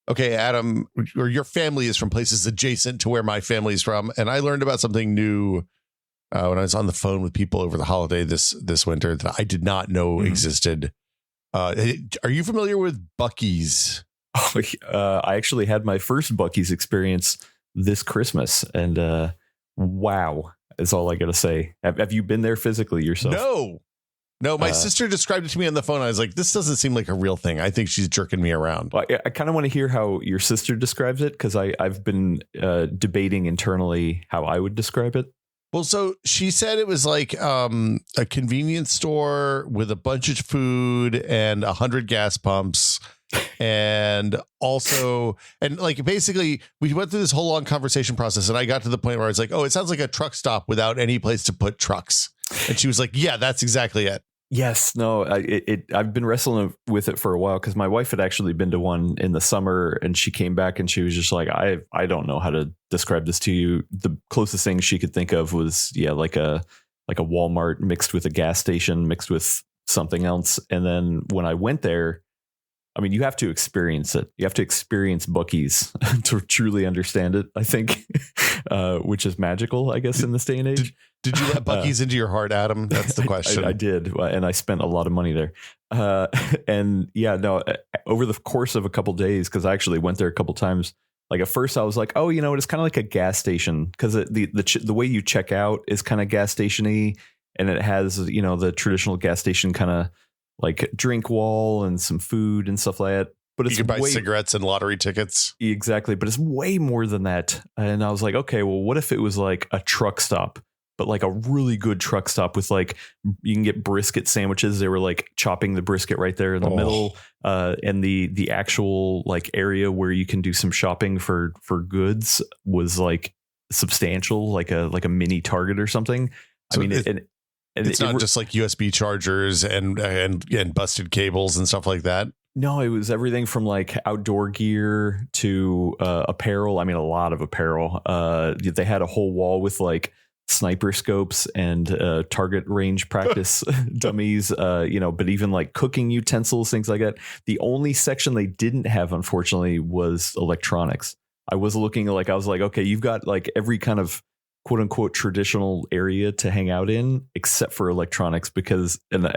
Okay, Adam, or your family is from places adjacent to where my family is from, and I learned about something new when I was on the phone with people over the holiday this winter that I did not know existed. Are you familiar with Buc-ee's? I actually had my first Buc-ee's experience this Christmas, and wow, is all I got to say. Have you been there physically yourself? No, my sister described it to me on the phone. I was like, this doesn't seem like a real thing. I think she's jerking me around. Well, I kind of want to hear how your sister describes it, because I've been debating internally how I would describe it. Well, so she said it was like a convenience store with a bunch of food and 100 gas pumps. And also, and like basically we went through this whole long conversation process, and I got to the point where I was like, oh, it sounds like a truck stop without any place to put trucks. And she was like, yeah, that's exactly it. Yes, no, I've been wrestling with it for a while, because my wife had actually been to one in the summer, and she came back and she was just like, I don't know how to describe this to you. The closest thing she could think of was, like a Walmart mixed with a gas station mixed with something else. And then when I went there, I mean, you have to experience it. You have to experience Buc-ee's to truly understand it, I think, which is magical, I guess, in this day and age. Did you let Buc-ee's into your heart, Adam? That's the question. I did. And I spent a lot of money there. And over the course of a couple of days, because I actually went there a couple of times, like at first I was like, oh, it's kind of like a gas station, because the way you check out is kind of gas station-y, and it has, the traditional gas station kind of like drink wall and some food and stuff like that. But you can buy cigarettes and lottery tickets. Exactly. But it's way more than that. And I was like, okay, well, what if it was like a truck stop, but like a really good truck stop with like, you can get brisket sandwiches. They were like chopping the brisket right there in the middle. And the actual like area where you can do some shopping for goods was like substantial, like a mini Target or something. So I mean, it's not just like USB chargers and busted cables and stuff like that. No, it was everything from like outdoor gear to apparel. I mean, a lot of apparel. They had a whole wall with like sniper scopes and target range practice dummies, but even like cooking utensils, things like that. The only section they didn't have, unfortunately, was electronics. I was looking like, I was like, okay, you've got like every kind of quote unquote traditional area to hang out in except for electronics, because and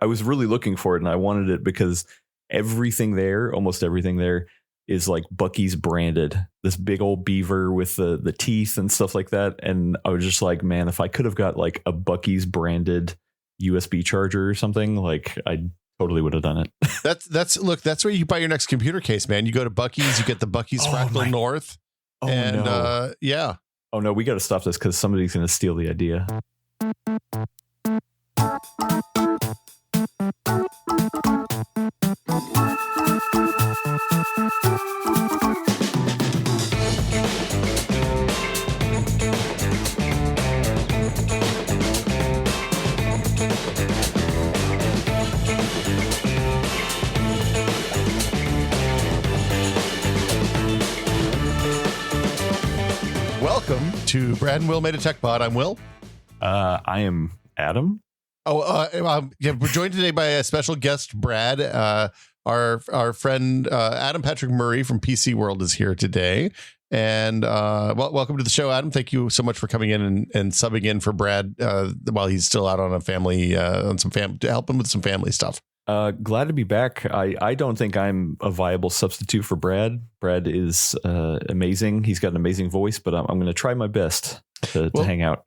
I was really looking for it, and I wanted it because almost everything there is like Buc-ee's branded, this big old beaver with the teeth and stuff like that. And I was just like, man, if I could have got like a Buc-ee's branded USB charger or something, like I totally would have done it. That's where you buy your next computer case, man. You go to Buc-ee's, you get the Buc-ee's Fractal North. Yeah. Oh no, we got to stop this because somebody's going to steal the idea. Welcome to Brad and Will Made a Tech Pod. I'm Will. I am Adam. We're joined today by a special guest, Brad. Our friend Adam Patrick Murray from PC World is here today. And welcome to the show, Adam. Thank you so much for coming in and subbing in for Brad while he's still out on to help him with some family stuff. Glad to be back. I don't think I'm a viable substitute for Brad. Brad is amazing. He's got an amazing voice, but I'm going to try my best to hang out.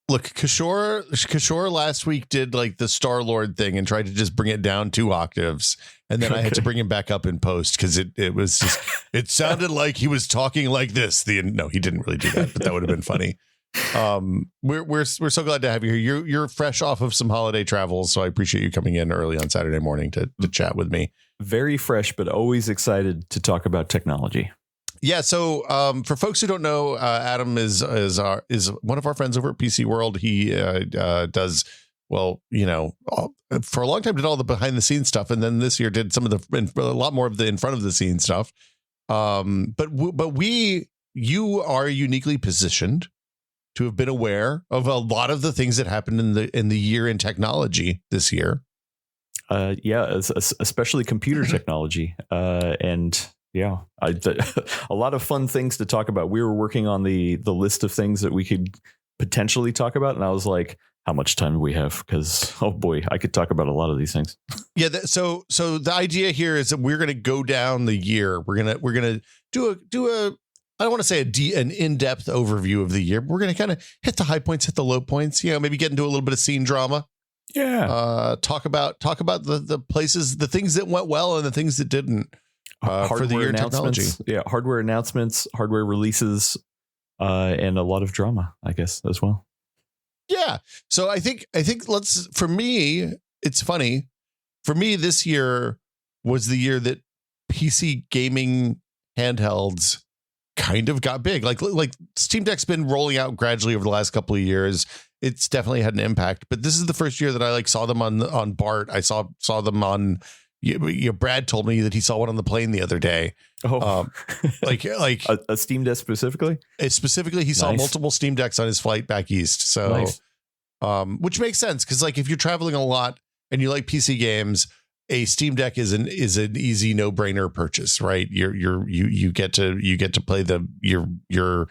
Look, Kishore last week did like the Star-Lord thing and tried to just bring it down 2 octaves. And then I had to bring him back up in post because it was just, it sounded like he was talking like this. No, he didn't really do that, but that would have been funny. We're so glad to have you here. You're fresh off of some holiday travels, so I appreciate you coming in early on Saturday morning to chat with me. Very fresh, but always excited to talk about technology. Yeah. So for folks who don't know, Adam is one of our friends over at PC World. He does, well, for a long time did all the behind the scenes stuff, and then this year did a lot more of the in front of the scenes stuff. But you are uniquely positioned to have been aware of a lot of the things that happened in the year in technology this year. Especially computer technology. And Yeah, a lot of fun things to talk about. We were working on the list of things that we could potentially talk about, and I was like, how much time do we have? Because oh boy, I could talk about a lot of these things. Yeah. So the idea here is that we're going to go down the year. We're gonna do a I don't want to say an in-depth overview of the year, but we're going to kind of hit the high points, hit the low points. You know, maybe get into a little bit of scene drama. Yeah. Talk about the places, the things that went well and the things that didn't. For the year in technology. Yeah, hardware announcements, hardware releases, and a lot of drama, I guess, as well. Yeah. So I think for me, it's funny. For me, this year was the year that PC gaming handhelds kind of got big. Like Steam Deck's been rolling out gradually over the last couple of years. It's definitely had an impact, but this is the first year that I saw them on BART. I saw them on. Brad told me that he saw one on the plane the other day. Oh, like a Steam Deck specifically. Specifically, he saw multiple Steam Decks on his flight back east. So, nice. Which makes sense because if you're traveling a lot and you like PC games, a Steam Deck is an easy no brainer purchase, right? You get to play your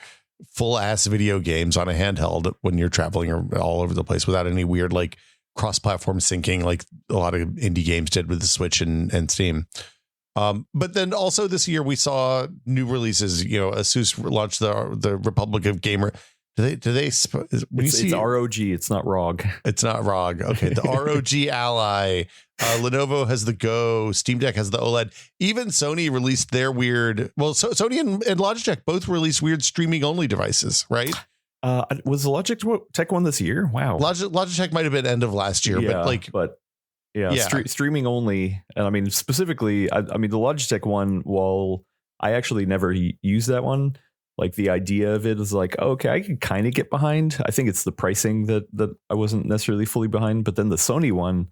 full ass video games on a handheld when you're traveling all over the place without any weird cross-platform syncing like a lot of indie games did with the Switch and Steam. But then also this year we saw new releases. Asus launched the Republic of Gamer. It's ROG. It's not ROG. It's not ROG. Okay. The ROG Ally. Lenovo has the Go. Steam Deck has the OLED. Even Sony released their weird. Well, Sony and Logitech both released weird streaming only devices, right? Was the Logitech one this year? Wow. Logitech might have been end of last year, but streaming only. And I mean, specifically, I mean, the Logitech one, while I actually never used that one, the idea of it is okay, I can kind of get behind. I think it's the pricing that I wasn't necessarily fully behind. But then the Sony one,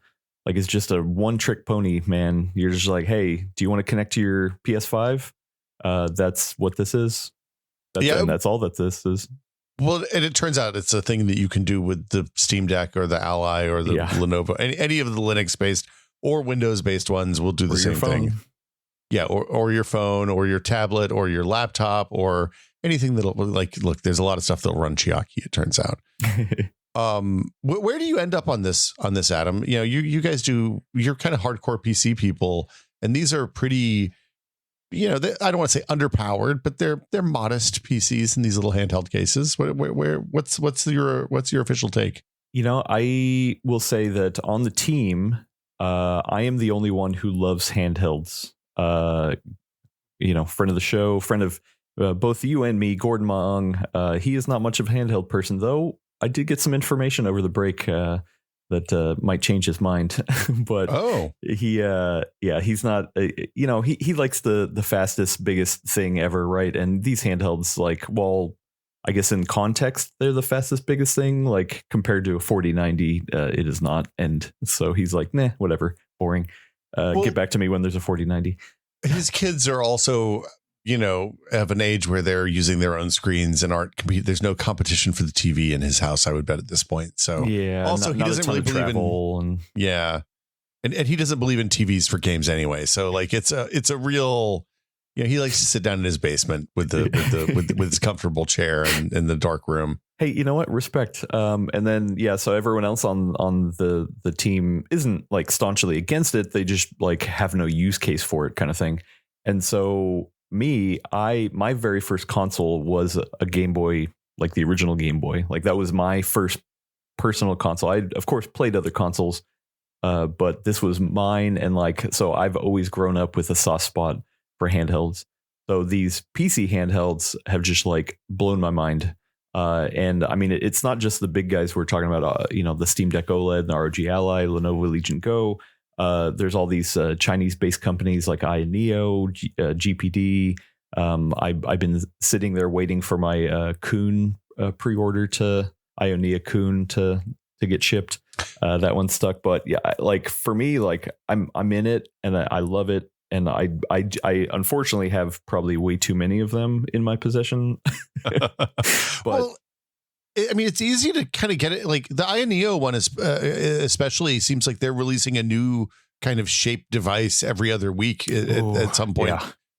it's just a one trick pony, man. You're just hey, do you want to connect to your PS5? That's what this is. And that's all that this is. Well, and it turns out it's a thing that you can do with the Steam Deck or the Ally or the Lenovo. Any of the Linux-based or Windows-based ones will do the same thing. Yeah, or your phone or your tablet or your laptop or anything that'll look, there's a lot of stuff that'll run Chiaki, it turns out. Where do you end up on this, Adam? You guys you're kind of hardcore PC people, and these are pretty... I don't want to say underpowered, but they're modest PCs in these little handheld cases. What's your official take? I will say that on the team, I am the only one who loves handhelds. Friend of the show, friend of both you and me, Gordon Maung. He is not much of a handheld person, though. I did get some information over the break that might change his mind. But he's not, he likes the fastest, biggest thing ever. Right. And these handhelds, well, I guess in context, they're the fastest, biggest thing, compared to a 4090, it is not. And so he's nah, whatever, boring. Get back to me when there's a 4090. His kids are also, of an age where they're using their own screens and there's no competition for the TV in his house, I would bet at this point. So also he doesn't really believe and he doesn't believe in TVs for games anyway. So it's a real, he likes to sit down in his basement with with his comfortable chair and in the dark room. Hey, you know what? Respect. And then, so everyone else on the team isn't staunchly against it. They just have no use case for it kind of thing. And so my very first console was a Game Boy, the original Game Boy. That was my first personal console. I of course played other consoles, but this was mine. And so I've always grown up with a soft spot for handhelds. So these PC handhelds have just blown my mind. And I mean, it's not just the big guys we're talking about, the Steam Deck OLED, the ROG Ally, Lenovo Legion Go. There's all these Chinese-based companies like Ioneo, GPD. I've been sitting there waiting for my Kun pre-order to Ionea Kun to get shipped. That one stuck, but for me, I'm in it and I love it, and I unfortunately have probably way too many of them in my possession. But well, I mean, it's easy to kind of get it. The Ioneo one is especially seems like they're releasing a new kind of shaped device every other week at some point.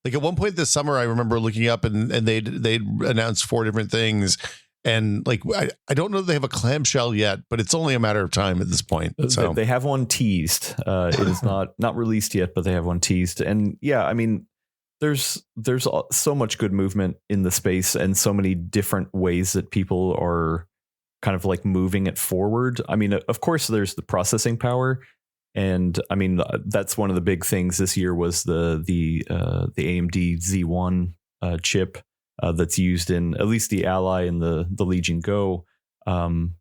Like at one point this summer, I remember looking up and they'd announced 4 different things. And like, I don't know that they have a clamshell yet, but it's only a matter of time at this point. So They have one teased. It is not released yet, but they have one teased. And yeah, I mean, there's so much good movement in the space and so many different ways that people are kind of like moving it forward. I mean, of course, there's the processing power. And I mean, that's one of the big things this year was the AMD Z1 chip that's used in at least the Ally and the Legion Go. And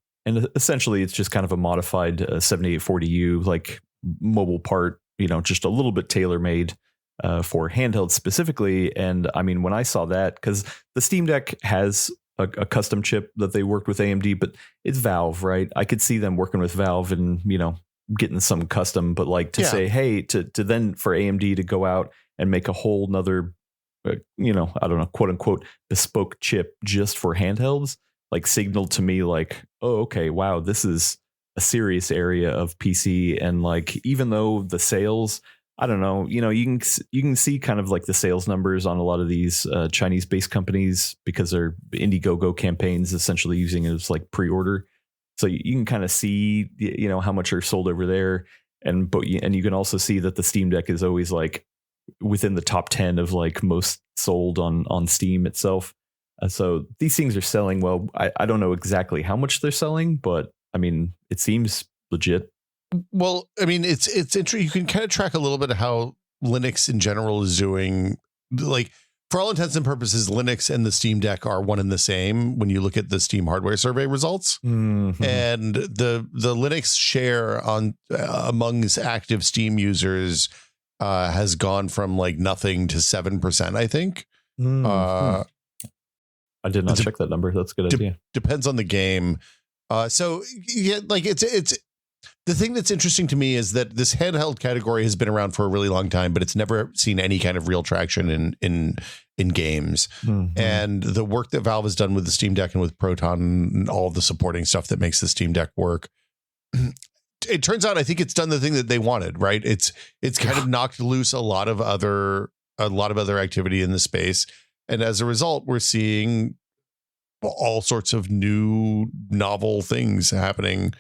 essentially, it's just kind of a modified 7840U, like mobile part, just a little bit tailor made for handheld specifically. And I mean, when I saw that, because the Steam Deck has a custom chip that they worked with AMD, but it's Valve, right? I could see them working with Valve and, getting some custom, but like to say, hey, to then for AMD to go out and make a whole nother, I don't know, quote unquote, bespoke chip just for handhelds, like signaled to me like, oh, okay, wow, this is a serious area of PC. And like, even though the sales, I don't know, you can see kind of like the sales numbers on a lot of these Chinese based companies because they're Indiegogo campaigns, essentially using it as like pre-order. So you can kind of see, how much are sold over there. And you can also see that the Steam Deck is always like within the top 10 of like most sold on Steam itself. So these things are selling well. I don't know exactly how much they're selling, but I mean, it seems legit. Well, I mean, it's interesting. You can kind of track a little bit of how Linux in general is doing. Like, for all intents and purposes, Linux and the Steam Deck are one and the same when you look at the Steam hardware survey results. Mm-hmm. And the Linux share on amongst active Steam users has gone from like nothing to 7%, I think. Mm-hmm. I did not check that number. That's a good idea. Depends on the game. So yeah, like it's the thing that's interesting to me is that this handheld category has been around for a really long time, but it's never seen any kind of real traction in games. Mm-hmm. And the work that Valve has done with the Steam Deck and with Proton and all of the supporting stuff that makes the Steam Deck work, it turns out I think it's done the thing that they wanted, right? It's kind of knocked loose a lot of other activity in the space. And as a result, we're seeing all sorts of new novel things happening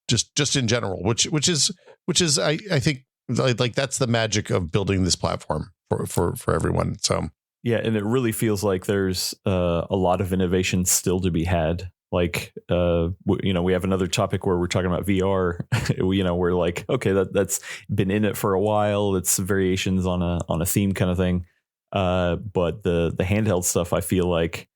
just in general, which is I think like that's the magic of building this platform for everyone. So yeah, and it really feels like there's a lot of innovation still to be had. Like we have another topic where we're talking about VR. We're like, okay, that's been in it for a while. It's variations on a theme kind of thing. But the handheld stuff, I feel like,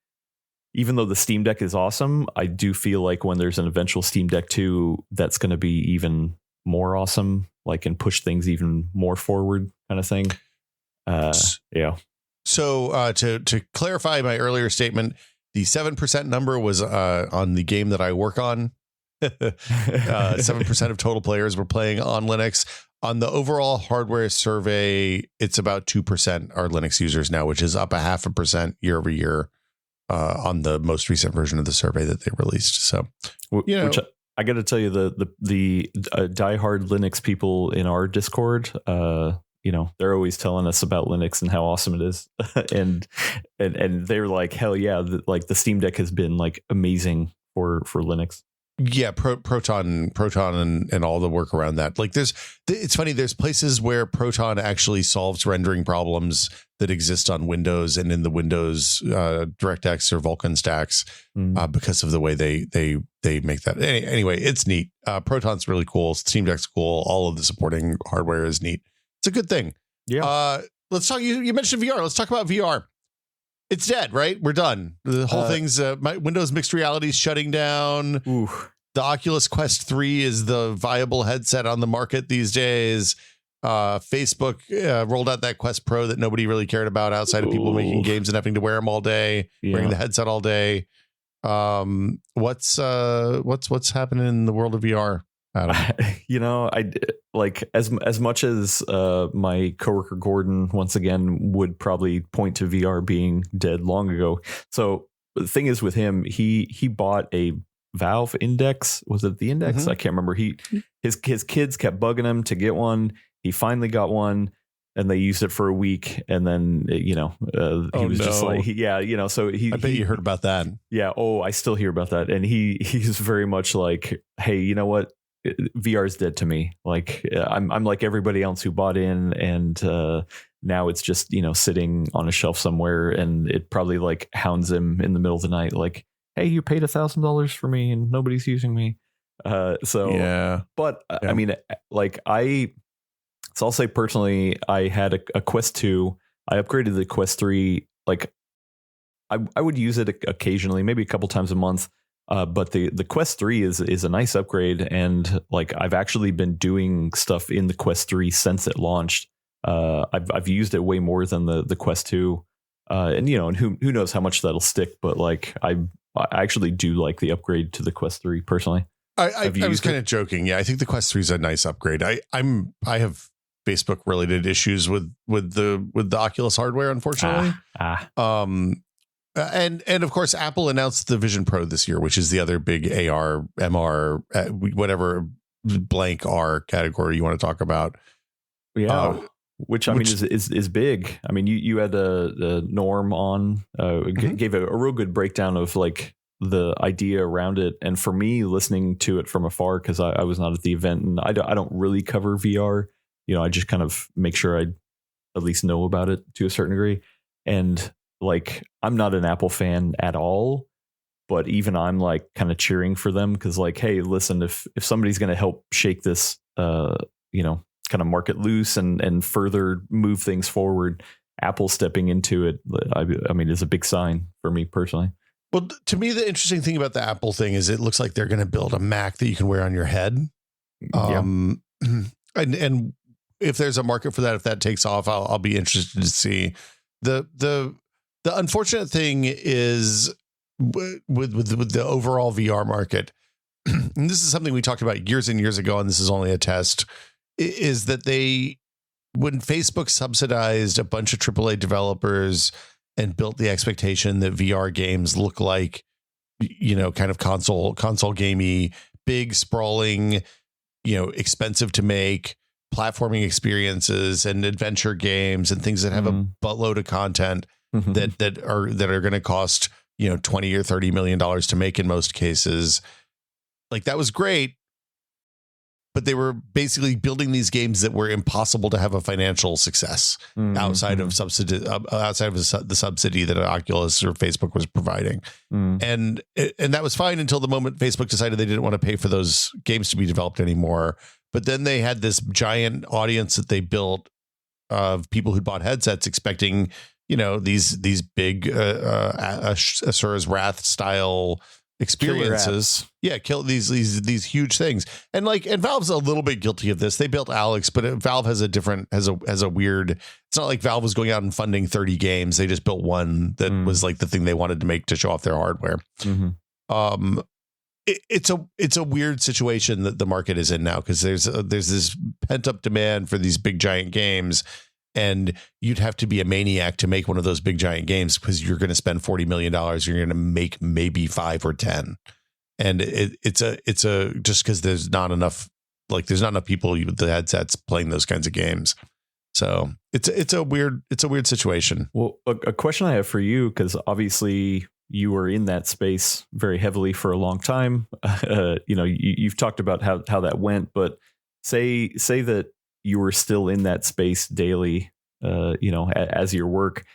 even though the Steam Deck is awesome, I do feel like when there's an eventual Steam Deck 2, that's going to be even more awesome, like, and push things even more forward kind of thing. Yeah. So to clarify my earlier statement, the 7% number was on the game that I work on. 7% of total players were playing on Linux. On the overall hardware survey, it's about 2% are Linux users now, which is up 0.5% year over year. On the most recent version of the survey that they released. So, which I got to tell you, the diehard Linux people in our Discord, they're always telling us about Linux and how awesome it is. and they're like, hell yeah. Like the Steam Deck has been like amazing for Linux. Yeah, Proton and all the work around that. Like it's funny, there's places where Proton actually solves rendering problems that exist on Windows and in the Windows DirectX or Vulkan stacks because of the way they make that. Anyway, it's neat. Proton's really cool. Steam Deck's cool. All of the supporting hardware is neat. It's a good thing. Yeah. Let's talk. You mentioned VR. Let's talk about VR. It's dead, right? We're done. The whole thing's my Windows mixed reality is shutting down. Ooh. The Oculus Quest 3 is the viable headset on the market these days. Facebook rolled out that Quest Pro that nobody really cared about outside of people making games and having to wear them all day, wearing the headset all day. What's happening in the world of VR, Adam? I like as much as my coworker Gordon once again would probably point to VR being dead long ago. So the thing is with him, he bought a Valve Index. Was it the Index? Mm-hmm. I can't remember. His kids kept bugging him to get one. He finally got one. and they used it for a week, and then he was just like, so he I bet you heard about that. Yeah. Oh, I still hear about that. And he's very much like, hey, you know what? VR is dead to me. Like I'm like everybody else who bought in, and now it's just, sitting on a shelf somewhere, and it probably like hounds him in the middle of the night. Like, hey, you paid $1,000 for me and nobody's using me. Yeah. But I mean, like so I'll say personally, I had a Quest 2. I upgraded the Quest 3. Like I would use it occasionally, maybe a couple times a month. But the Quest 3 is a nice upgrade, and like I've actually been doing stuff in the Quest 3 since it launched. I've used it way more than the Quest 2, and who knows how much that'll stick. But like I actually do like the upgrade to the Quest 3 personally. I was kind of joking. Yeah, I think the Quest 3 is a nice upgrade. I have Facebook related issues with the Oculus hardware, unfortunately. And of course, Apple announced the Vision Pro this year, which is the other big AR, MR, whatever blank R category you want to talk about. Yeah, which I mean is big. I mean, you had the Norm on, gave a real good breakdown of like the idea around it, and for me, listening to it from afar, because I was not at the event, and I don't really cover VR. I just kind of make sure I at least know about it to a certain degree, and like I'm not an Apple fan at all, but even I'm like kind of cheering for them, because like, hey, listen, if somebody's going to help shake this kind of market loose and further move things forward, Apple stepping into it, I mean, is a big sign for me personally. Well, to me, the interesting thing about the Apple thing is it looks like they're going to build a Mac that you can wear on your head. And if there's a market for that, if that takes off, I'll be interested to see. The unfortunate thing is with the overall VR market, and this is something we talked about years and years ago, and this is only a test, is that when Facebook subsidized a bunch of AAA developers and built the expectation that VR games look like, kind of console gamey, big, sprawling, expensive to make platforming experiences and adventure games and things that have a buttload of content that are going to cost, $20 or $30 million to make in most cases. Like, that was great, but they were basically building these games that were impossible to have a financial success outside of the subsidy that Oculus or Facebook was providing. And that was fine until the moment Facebook decided they didn't want to pay for those games to be developed anymore. But then they had this giant audience that they built of people who bought headsets expecting, these big Asura's Wrath style experiences. Kill these huge things. And Valve's a little bit guilty of this. They built Alex, but Valve has a weird, it's not like Valve was going out and funding 30 games. They just built one that was like the thing they wanted to make to show off their hardware. It's a weird situation that the market is in now, because there's this pent up demand for these big giant games, and you'd have to be a maniac to make one of those big giant games, because you're going to spend $40 million. You're going to make maybe 5 or 10, and it's just because there's not enough people with the headsets playing those kinds of games. So it's a weird situation. Well, a question I have for you, because obviously you were in that space very heavily for a long time. You've talked about how that went, but say that you were still in that space daily, as your work.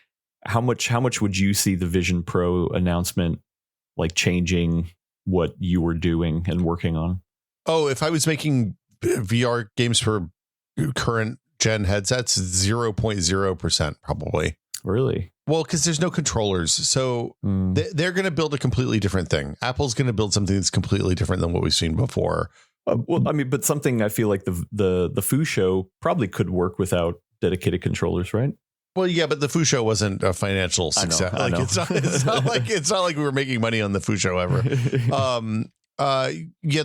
How much would you see the Vision Pro announcement like changing what you were doing and working on? Oh, if I was making VR games for current gen headsets, 0.0% probably. Really? Well, because there's no controllers. So they're going to build a completely different thing. Apple's going to build something that's completely different than what we've seen before. Well, I mean, but something I feel like the Foo Show probably could work without dedicated controllers, right? Well, yeah, but the Foo Show wasn't a financial success. I know. It's not like we were making money on the Foo Show ever. The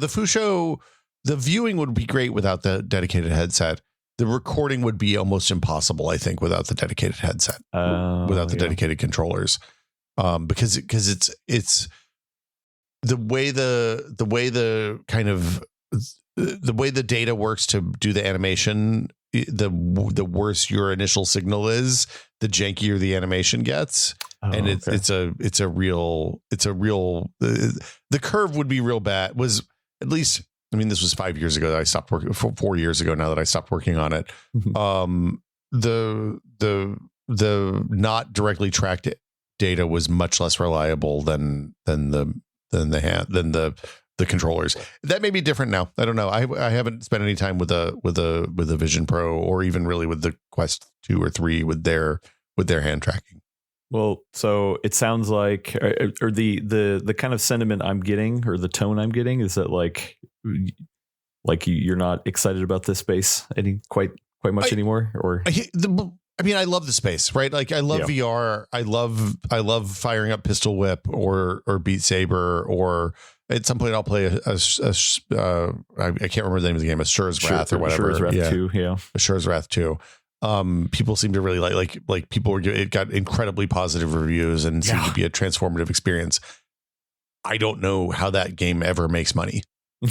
Foo Show, the viewing would be great without the dedicated headset. The recording would be almost impossible, I think, without the dedicated headset, without the dedicated controllers, because it's the way the data works to do the animation the worse your initial signal is, the jankier the animation gets. And it's a real the curve would be real bad. Was at least, I mean, this was 5 years ago that I stopped working, 4 years ago now that I stopped working on it. The not directly tracked data was much less reliable than the controllers. That may be different now. I don't know. I haven't spent any time with a Vision Pro, or even really with the Quest 2 or 3 with their hand tracking. Well, so it sounds like, or the kind of sentiment I'm getting, or the tone I'm getting, is that like you're not excited about this space quite much anymore, or I mean, I love the space, right? Like, I love VR. I love firing up Pistol Whip or Beat Saber, or at some point I'll play I can't remember the name of the game, Asura's Wrath or whatever. Asura's Wrath 2, yeah. Asura's Wrath 2. People seem to really like people were, it got incredibly positive reviews and seemed to be a transformative experience. I don't know how that game ever makes money,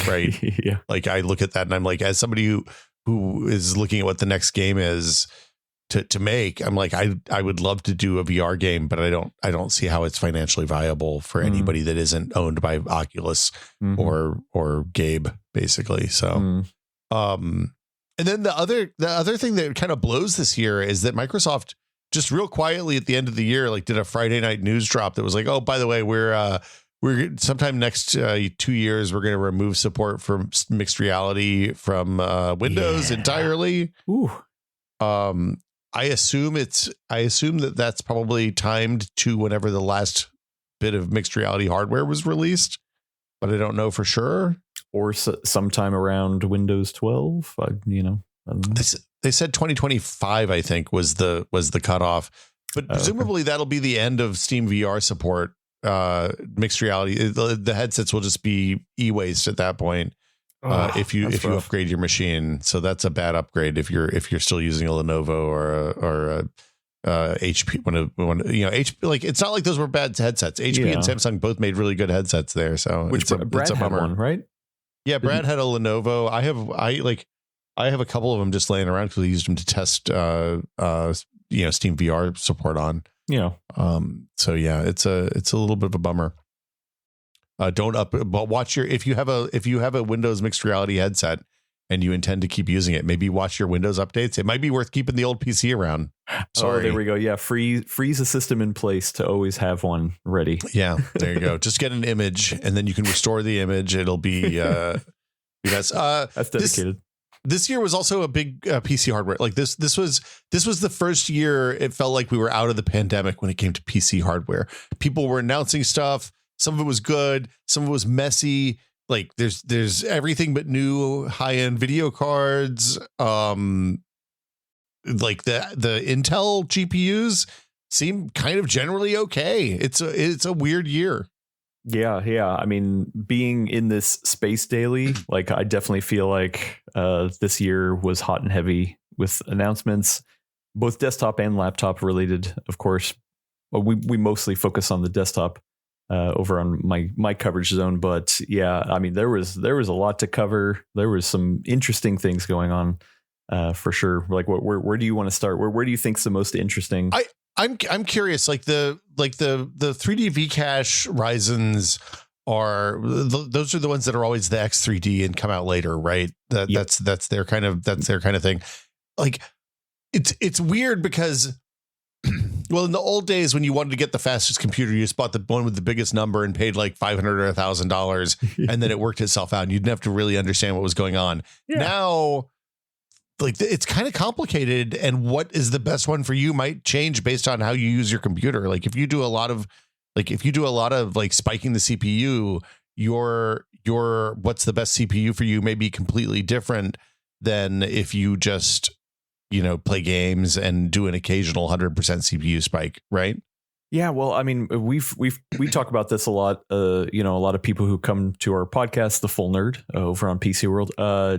right? Yeah. Like, I look at that and I'm like, as somebody who is looking at what the next game is to make, I'm like, I would love to do a VR game, but I don't see how it's financially viable for anybody that isn't owned by Oculus or Gabe, basically. So, and then the other thing that kind of blows this year is that Microsoft just real quietly at the end of the year, like, did a Friday night news drop that was like, oh, by the way, we're sometime next 2 years, we're going to remove support for mixed reality from Windows entirely. Ooh. I assume that's probably timed to whenever the last bit of mixed reality hardware was released, but I don't know for sure. Or sometime around Windows 12, I don't know. They said 2025, I think, was the cutoff, but presumably that'll be the end of Steam VR support. Mixed reality, the headsets will just be e-waste at that point. If you upgrade your machine, so that's a bad upgrade if you're still using a Lenovo or a HP. HP, like, it's not like those were bad headsets. HP and Samsung both made really good headsets there. So Brad had one, right? Yeah, Brad had a Lenovo. I have a couple of them just laying around because we used them to test Steam VR support on. Yeah. So yeah, it's a little bit of a bummer. But watch if you have a Windows mixed reality headset and you intend to keep using it, maybe watch your Windows updates. It might be worth keeping the old PC around. Sorry. Oh, there we go. Yeah. Freeze a system in place to always have one ready. Yeah, there you go. Just get an image and then you can restore the image. It'll be, that's dedicated. This year was also a big PC hardware. Like this was the first year it felt like we were out of the pandemic when it came to PC hardware. People were announcing stuff. Some of it was good. Some of it was messy. Like, there's everything but new high-end video cards. Like the Intel GPUs seem kind of generally okay. It's a weird year. Yeah. I mean, being in this space daily, like, I definitely feel like this year was hot and heavy with announcements, both desktop and laptop related. Of course, we mostly focus on the desktop over on my coverage zone, but yeah, I mean, there was a lot to cover. There was some interesting things going on for sure. Like, where do you want to start? Where do you think's the most interesting? I'm curious. Like the 3D Vcache Ryzens those are the ones that are always the X3D and come out later, right? That's their kind of thing. Like, it's weird because, well, in the old days when you wanted to get the fastest computer, you just bought the one with the biggest number and paid like $500 or $1,000, and then it worked itself out. And you didn't have to really understand what was going on. Yeah. Now, like, it's kind of complicated, and what is the best one for you might change based on how you use your computer. Like, if you do a lot of like spiking the CPU, your what's the best CPU for you may be completely different than if you just play games and do an occasional 100% CPU spike, right? Yeah, well, I mean, we talk about this a lot. A lot of people who come to our podcast, The Full Nerd, over on PC World,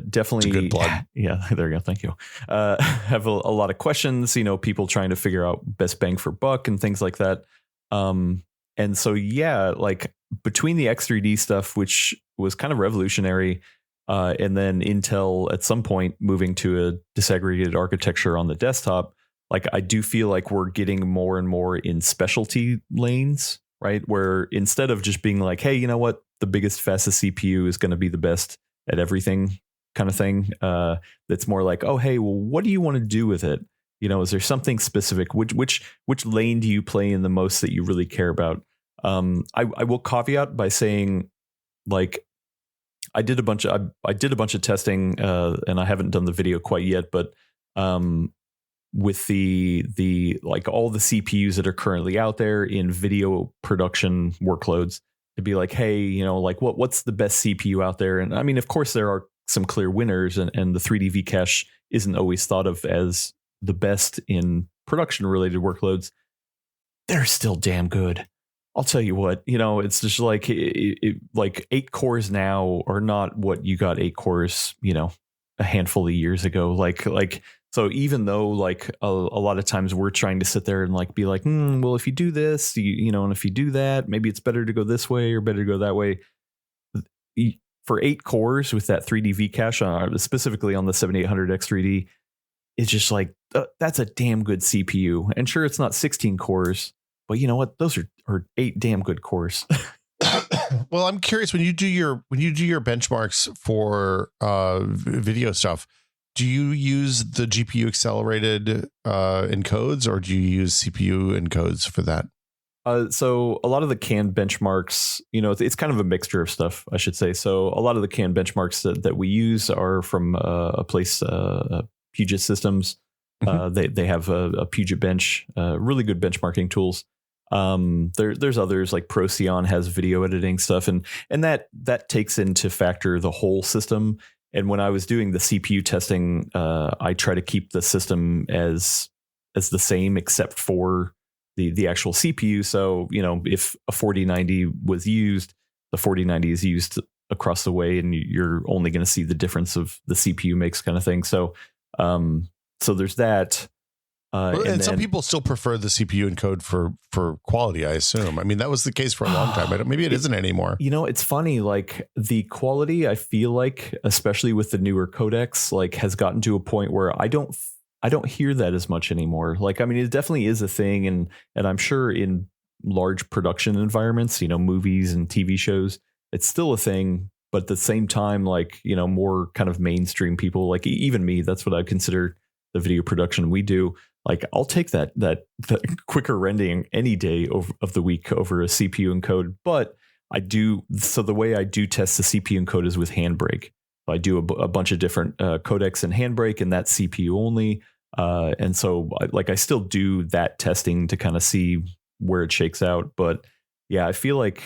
definitely. It's a good plug. Yeah, there you go. Thank you. Have a lot of questions. People trying to figure out best bang for buck and things like that. And so, yeah, like, between the X3D stuff, which was kind of revolutionary, and then Intel at some point moving to a disaggregated architecture on the desktop. Like I do feel like we're getting more and more in specialty lanes, right? Where instead of just being like, hey, you know what, the biggest, fastest CPU is going to be the best at everything kind of thing. That's more like, oh, hey, well, what do you want to do with it? Is there something specific? Which lane do you play in the most that you really care about? I will caveat by saying, like, I did a bunch of testing, and I haven't done the video quite yet, but with the like all the CPUs that are currently out there in video production workloads, to be like, hey, like what's the best CPU out there? And I mean, of course, there are some clear winners, and the 3D V-Cache isn't always thought of as the best in production related workloads. They're still damn good. I'll tell you what, it's just like like 8 cores now are not what you got 8 cores, a handful of years ago. Like so even though like a lot of times we're trying to sit there and like be like, well, if you do this, and if you do that, maybe it's better to go this way or better to go that way. For 8 cores with that 3D V-Cache, specifically on the 7800X3D, it's just like, that's a damn good CPU. And sure, it's not 16 cores, but you know what? Those are 8 damn good cores. Well, I'm curious, when you do your benchmarks for video stuff, do you use the GPU accelerated encodes, or do you use CPU encodes for that? So a lot of the canned benchmarks, it's kind of a mixture of stuff, I should say. So a lot of the canned benchmarks that we use are from a place, Puget Systems. Mm-hmm. They have a Puget Bench, really good benchmarking tools. There's others like Procyon has video editing stuff, and that takes into factor the whole system. And when I was doing the CPU testing, I try to keep the system as the same except for the actual CPU. So, if a 4090 was used, the 4090 is used across the way, and you're only going to see the difference of the CPU makes kind of thing. So, so there's that. And some people still prefer the CPU encode for quality, I assume. I mean, that was the case for a long time. Maybe it isn't anymore. It's funny, like the quality, I feel like, especially with the newer codecs, like has gotten to a point where I don't hear that as much anymore. Like, I mean, it definitely is a thing. And I'm sure in large production environments, movies and TV shows, it's still a thing. But at the same time, like, more kind of mainstream people, like even me, that's what I consider the video production we do. Like, I'll take that quicker rendering any day of the week over a CPU encode. But so the way I do test the CPU encode is with Handbrake. I do a bunch of different codecs in Handbrake, and that's CPU only. And so I still do that testing to kind of see where it shakes out. But yeah, I feel like,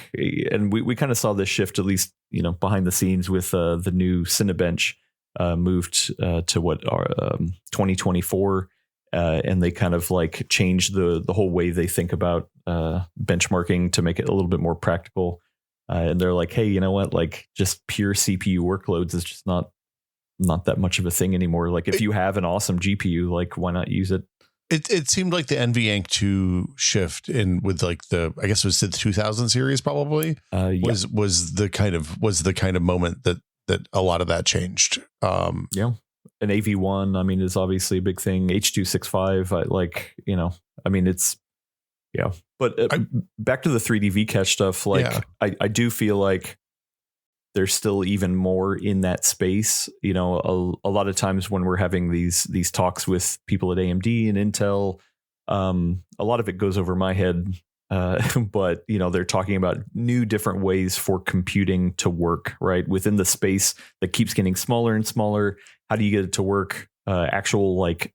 and we kind of saw this shift, at least, behind the scenes with the new Cinebench moved to 2024. And they kind of like changed the whole way they think about benchmarking to make it a little bit more practical. And they're like, hey, you know what? Like, just pure CPU workloads is just not that much of a thing anymore. Like, if you have an awesome GPU, like, why not use it? It seemed like the NVENC 2 shift in with like I guess it was the 2000 series probably was the kind of moment that a lot of that changed. Yeah. An AV1, I mean, is obviously a big thing. H.265, I mean, it's, yeah. But back to the 3D V-Cache stuff, like, yeah. I do feel like there's still even more in that space. A lot of times when we're having these talks with people at AMD and Intel, a lot of it goes over my head. But, they're talking about new different ways for computing to work, right? Within the space that keeps getting smaller and smaller. How do you get it to work? Actual like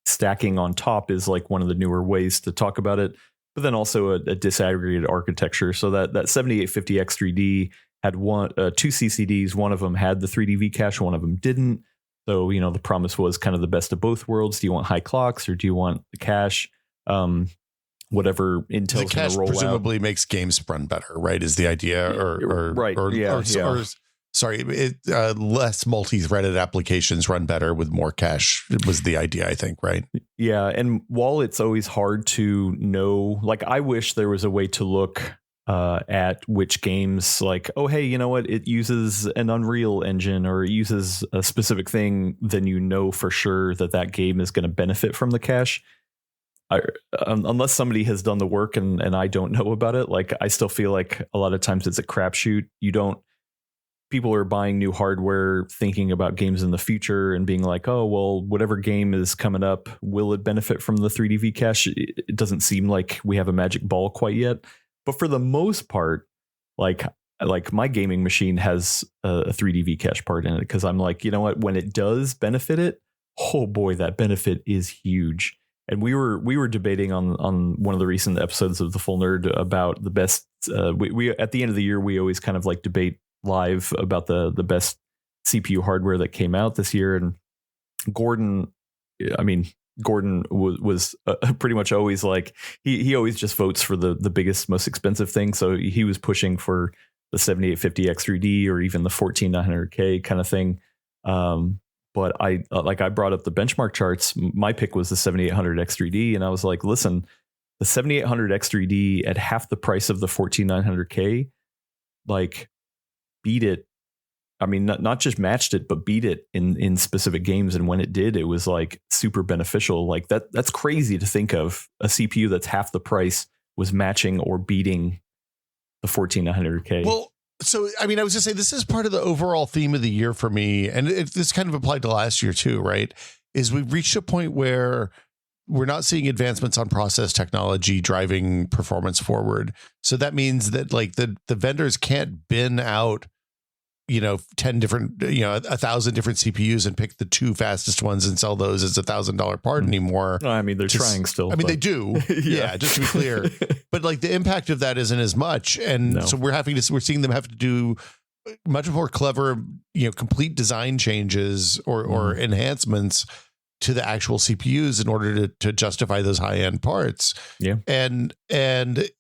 stacking on top is like one of the newer ways to talk about it. But then also a disaggregated architecture. So that 7850X3D had two CCDs. One of them had the 3D V-Cache, one of them didn't. So, the promise was kind of the best of both worlds. Do you want high clocks or do you want the cache? Whatever Intel's going to roll out. Presumably makes games run better, right? Is the idea, or right? Or sorry, less multi-threaded applications run better with more cache was the idea, I think, right? Yeah, and while it's always hard to know, like, I wish there was a way to look at which games, like, oh, hey, you know what, it uses an Unreal Engine or it uses a specific thing, then you know for sure that that game is going to benefit from the cache. Unless somebody has done the work and I don't know about it, like, I still feel like a lot of times it's a crapshoot. People are buying new hardware thinking about games in the future and being like, oh, well, whatever game is coming up, will it benefit from the 3D cache? It doesn't seem like we have a magic ball quite yet. But for the most part, like my gaming machine has a 3D cache part in it, because I'm like, you know what, when it does benefit it, oh boy, that benefit is huge. And we were debating on one of the recent episodes of The Full Nerd about the best. We at the end of the year, we always kind of like debate live about the best CPU hardware that came out this year. And Gordon was pretty much always like, he always just votes for the biggest, most expensive thing. So he was pushing for the 7850X3D or even the 14900K kind of thing. But I brought up the benchmark charts. My pick was the 7800X3D, and I was like, listen, the 7800X3D at half the price of the 14900K, like, beat it. I mean, not just matched it, but beat it in specific games. And when it did, it was like super beneficial. Like that's crazy to think of. A CPU that's half the price was matching or beating the 14900K. Well, so, I mean, I was just saying, this is part of the overall theme of the year for me. And this kind of applied to last year too, right? Is we've reached a point where we're not seeing advancements on process technology driving performance forward. So that means that, like, the vendors can't bin out, 10 different, 1,000 different CPUs and pick the 2 fastest ones and sell those as $1,000 part anymore. I mean, they're trying still. I mean, they do. Yeah, just to be clear. But like, the impact of that isn't as much. And so we're seeing them have to do much more clever, complete design changes or enhancements to the actual CPUs in order to justify those high end parts. Yeah. And it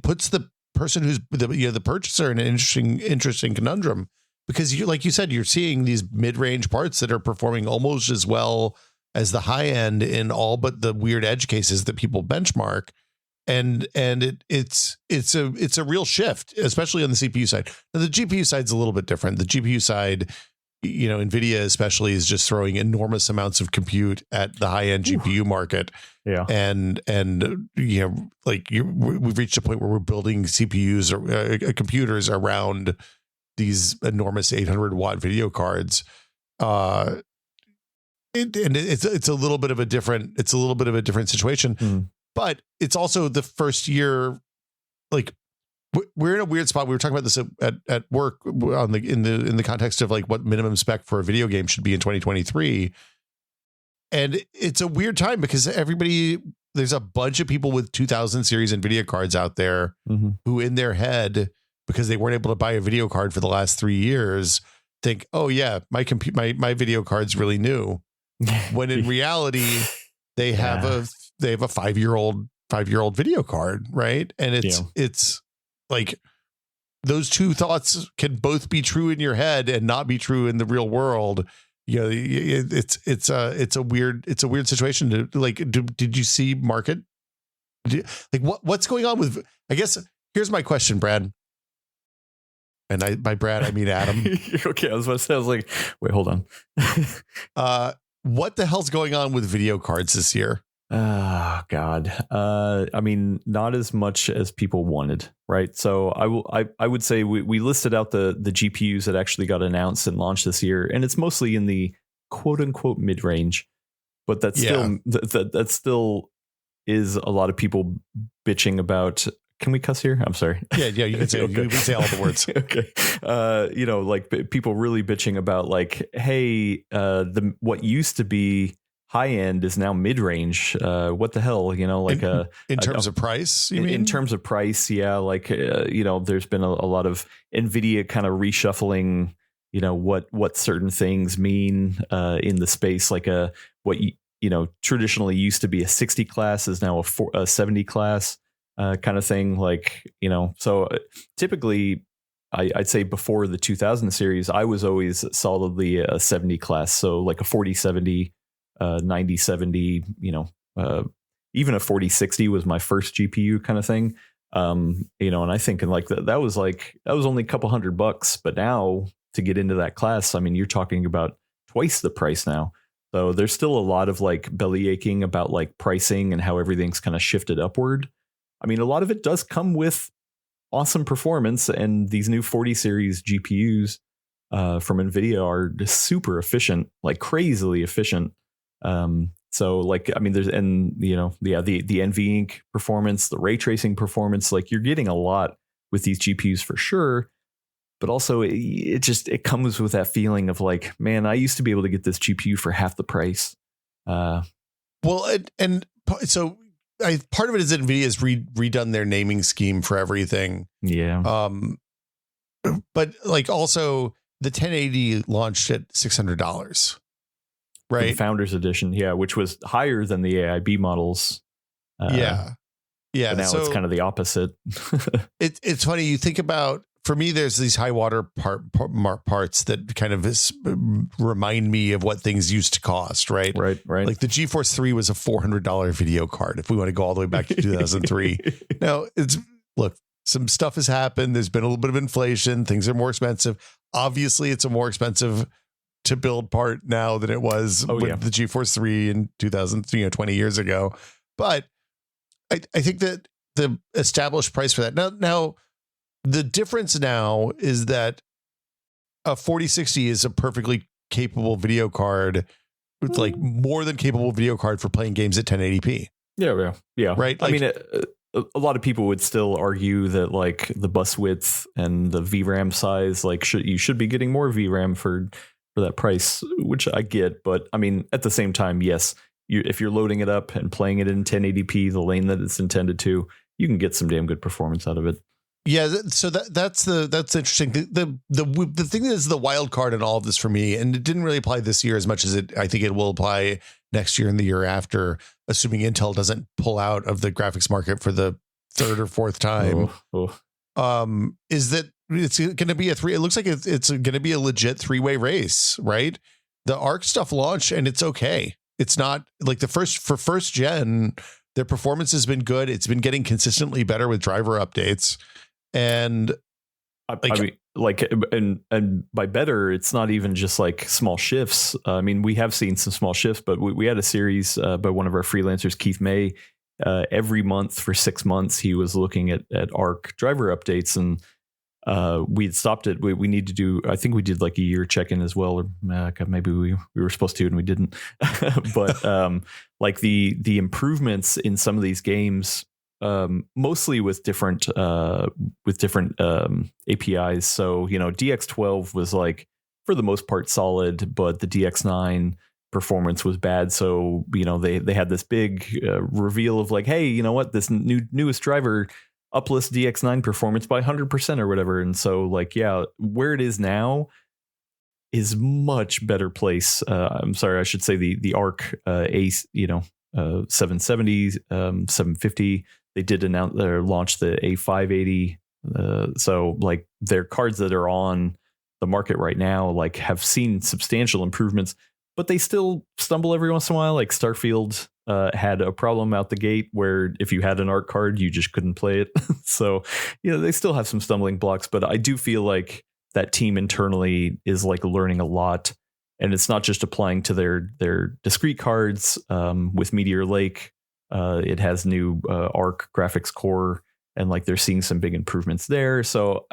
puts the person who's the purchaser in an interesting conundrum, because like you said, you're seeing these mid-range parts that are performing almost as well as the high end in all but the weird edge cases that people benchmark. And it's a real shift, especially on the CPU side. Now, the GPU side's a little bit different. The GPU side, NVIDIA especially, is just throwing enormous amounts of compute at the high end GPU market. Yeah. And we've reached a point where we're building CPUs or computers around these enormous 800-watt video cards. It's a little bit of a different situation, but it's also the first year, like, we're in a weird spot. We were talking about this at work in the context of like what minimum spec for a video game should be in 2023. And it's a weird time because there's a bunch of people with 2000 series NVIDIA cards out there who in their head, because they weren't able to buy a video card for the last 3 years, think, oh yeah, my video card's really new. When in reality, they have a 5-year-old video card, right? And it's like, those two thoughts can both be true in your head and not be true in the real world. It's a weird situation to like. Did you see market? What's going on with? I guess here's my question, Brad. And by Brad, I mean Adam. Okay, I was about to say, I was like, wait, hold on. What the hell's going on with video cards this year? Oh God. I mean, not as much as people wanted, right? So I would say we listed out the GPUs that actually got announced and launched this year, and it's mostly in the quote unquote mid range, but that's that still is a lot of people bitching about. Can we cuss here? I'm sorry. Yeah, you can say okay. You can say all the words. Okay. Like people really bitching about like, hey, what used to be high end is now mid range. What the hell? In terms of price, you mean? In terms of price, yeah. Like there's been a lot of NVIDIA kind of reshuffling. What certain things mean in the space, like what traditionally used to be a 60 class is now a 70 class kind of thing. Like so typically. I'd say before the 2000 series, I was always solidly a 70 class. So like a 4070, 9070, even a 4060 was my first GPU kind of thing. And I think and like that was only a couple $100, but now to get into that class, I mean, you're talking about twice the price now. So there's still a lot of like belly aching about like pricing and how everything's kind of shifted upward. I mean, a lot of it does come with awesome performance, and these new 40 series GPUs from NVIDIA are super efficient, like crazily efficient. So like, I mean, there's, and the NVINC performance, the ray tracing performance, like you're getting a lot with these GPUs for sure. But also it comes with that feeling of like, man, I used to be able to get this GPU for half the price. So part of it is that NVIDIA has redone their naming scheme for everything. Yeah. But like also the 1080 launched at $600, right? The Founders Edition, yeah, which was higher than the AIB models. Yeah. But now it's kind of the opposite. It's funny. You think about, for me, there's these high water parts that kind of remind me of what things used to cost, right? Right. Like the GeForce 3 was a $400 video card, if we want to go all the way back to 2003. Now, some stuff has happened. There's been a little bit of inflation. Things are more expensive. Obviously, it's a more expensive to build part now than it was with the GeForce 3 in 2020 years ago. But I think that the established price for that now the difference now is that a 4060 is a perfectly capable video card. It's like more than capable video card for playing games at 1080p. Yeah. Right. Like, I mean, a lot of people would still argue that like the bus width and the VRAM size, like you should be getting more VRAM for that price, which I get. But I mean, at the same time, yes, if you're loading it up and playing it in 1080p, the lane that it's intended to, you can get some damn good performance out of it. Yeah, so that's interesting. The thing that is the wild card in all of this for me, and it didn't really apply this year as much as I think it will apply next year and the year after, assuming Intel doesn't pull out of the graphics market for the third or fourth time. Is that it's going to be it looks like it's going to be a legit 3-way race, right? The ARC stuff launched and it's okay. It's not like first gen, their performance has been good. It's been getting consistently better with driver updates. And and by better, it's not even just like small shifts. I mean, we have seen some small shifts, but we had a series by one of our freelancers, Keith May. Every month for 6 months, he was looking at ARC driver updates, and we had stopped it. We need to do, I think we did like a year check-in as well, or maybe we were supposed to and we didn't. But like the improvements in some of these games, mostly with different APIs. So, DX12 was like for the most part solid, but the DX9 performance was bad. So, they had this big reveal of like, hey, you know what, this newest driver uplifts DX9 performance by 100% or whatever. And so like, yeah, where it is now is much better place. I'm sorry, I should say the ARC A770, 750. They did announce or launch the A580. So like their cards that are on the market right now, like have seen substantial improvements, but they still stumble every once in a while. Like Starfield had a problem out the gate where if you had an ARC card, you just couldn't play it. So, they still have some stumbling blocks, but I do feel like that team internally is like learning a lot, and it's not just applying to their discrete cards. With Meteor Lake, it has new ARC graphics core, and like they're seeing some big improvements there. So,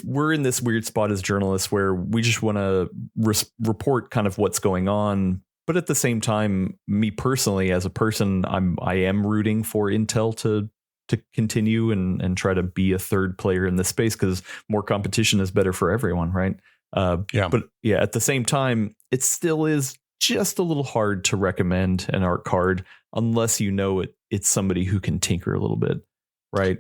we're in this weird spot as journalists where we just want to report kind of what's going on. But at the same time, me personally, as a person, I am rooting for Intel to continue and try to be a third player in this space, because more competition is better for everyone, right? But yeah, at the same time, it still is just a little hard to recommend an ARC card unless it's somebody who can tinker a little bit, right?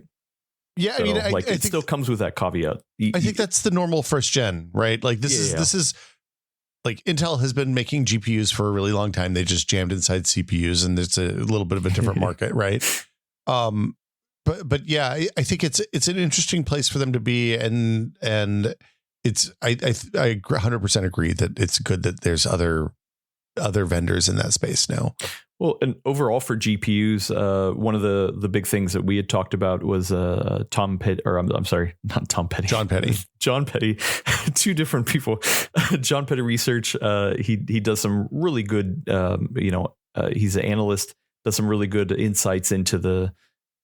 Yeah, so, I mean, I think still comes with that caveat. I think that's the normal first gen, right? Like this is like Intel has been making GPUs for a really long time. They just jammed inside CPUs, and it's a little bit of a different market, right? But yeah, I think it's an interesting place for them to be, and it's I 100% agree that it's good that there's other other vendors in that space now. Well, and overall for GPUs, one of the big things that we had talked about was Tom Petty, or I'm sorry, not Tom Petty, John Petty. John Petty, two different people. John Petty Research. He does some really good. He's an analyst. Does some really good insights into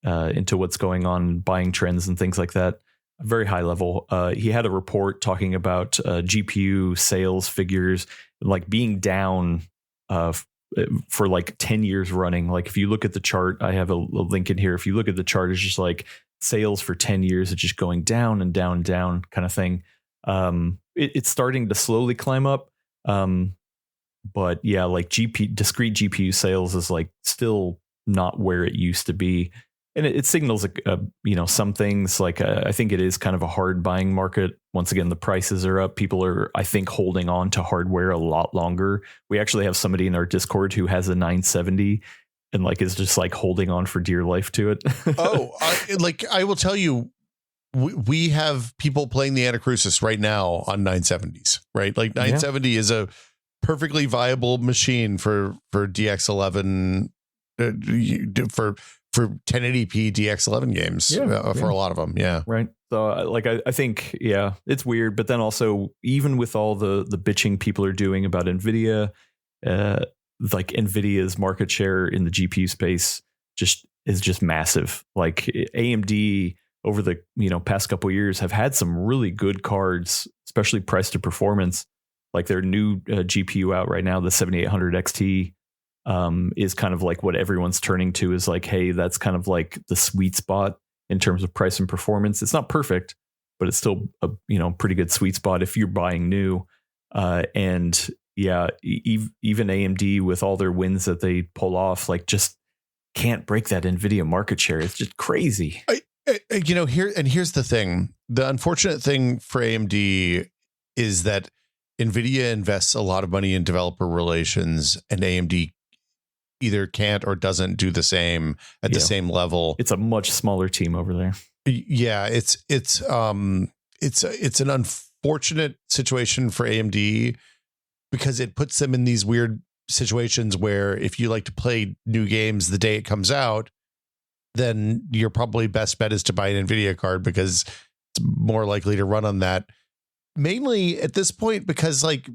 what's going on, buying trends and things like that. Very high level. He had a report talking about GPU sales figures like being down for like 10 years running. Like if you look at the chart, I have a link in here. If you look at the chart, it's just like sales for 10 years, it's just going down and down and down kind of thing. It's starting to slowly climb up. But yeah, like discrete GPU sales is like still not where it used to be. And it signals, some things like I think it is kind of a hard buying market. Once again, the prices are up. People are, I think, holding on to hardware a lot longer. We actually have somebody in our Discord who has a 970 and like is just like holding on for dear life to it. I will tell you, we have people playing the Anacrusis right now on 970s, right? Like 970 is a perfectly viable machine for DX11 for 1080p DX11 games for a lot of them. Yeah. Right. So I think, it's weird. But then also, even with all the bitching people are doing about NVIDIA, like NVIDIA's market share in the GPU space is just massive. Like AMD over the past couple of years have had some really good cards, especially price to performance. Like their new GPU out right now, the 7800 XT, is kind of like what everyone's turning to is like, hey, that's kind of like the sweet spot in terms of price and performance. It's not perfect, but it's still a pretty good sweet spot if you're buying new. Even AMD with all their wins that they pull off, like just can't break that NVIDIA market share. It's just crazy. Here's the thing. The unfortunate thing for AMD is that NVIDIA invests a lot of money in developer relations, and AMD either can't or doesn't do the same at the same level. It's a much smaller team over there. Yeah, it's an unfortunate situation for AMD because it puts them in these weird situations where if you like to play new games the day it comes out, then your probably best bet is to buy an NVIDIA card because it's more likely to run on that. Mainly at this point, because like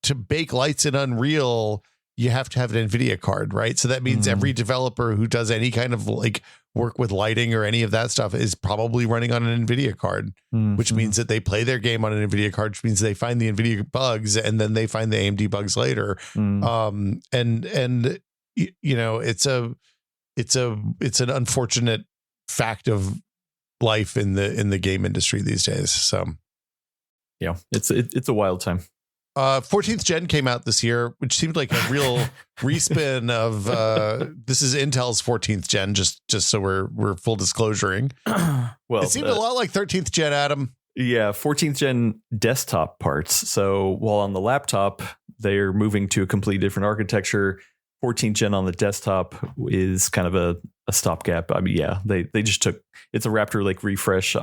to bake lights in Unreal, you have to have an NVIDIA card, right? So that means every developer who does any kind of like work with lighting or any of that stuff is probably running on an NVIDIA card, which means that they play their game on an NVIDIA card, which means they find the NVIDIA bugs and then they find the AMD bugs later. It's an unfortunate fact of life in the game industry these days. So yeah, it's a wild time. 14th gen came out this year, which seemed like a real respin of this is Intel's 14th gen, just so we're full disclosuring. Well, it seemed a lot like 13th gen, Adam. Yeah, 14th gen desktop parts. So while on the laptop, they're moving to a completely different architecture. 14th gen on the desktop is kind of a stopgap. I mean, yeah, they just took, it's a Raptor Lake refresh.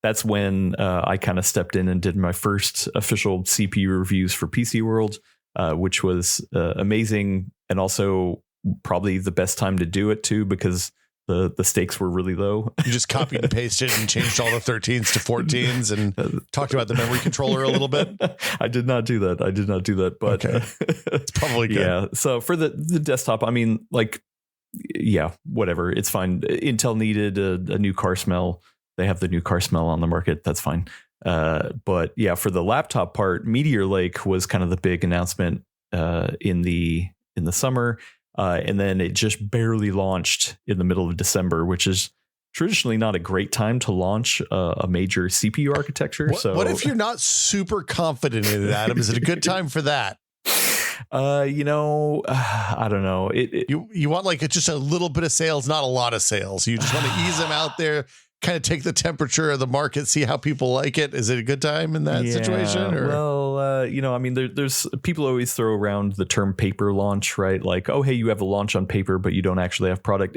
That's when I kind of stepped in and did my first official CPU reviews for PC World, which was amazing, and also probably the best time to do it too, because the stakes were really low. You just copied and pasted and changed all the 13s to 14s and talked about the memory controller a little bit. I did not do that, but okay. It's probably good. Yeah. So for the desktop, I mean, like, yeah, whatever. It's fine. Intel needed a new car smell. They have the new car smell on the market. That's fine. But yeah, for the laptop part, Meteor Lake was kind of the big announcement in the summer. And then it just barely launched in the middle of December, which is traditionally not a great time to launch a major CPU architecture. What if you're not super confident in it, Adam? Is it a good time for that? I don't know. You want like just a little bit of sales, not a lot of sales. You just want to ease them out there, kind of take the temperature of the market, see how people like it. Is it a good time in that situation? Or? Well, I mean, there's people always throw around the term paper launch, right? Like, oh, hey, you have a launch on paper, but you don't actually have product.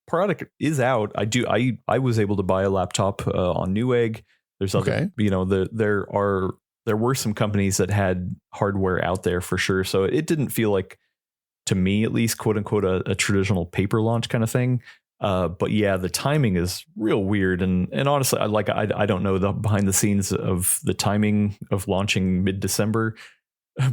Product is out. I was able to buy a laptop on Newegg. There's other, there are there were some companies that had hardware out there for sure. So it didn't feel like, to me at least, quote unquote, a traditional paper launch kind of thing. But yeah, the timing is real weird. And honestly, I don't know the behind the scenes of the timing of launching mid-December,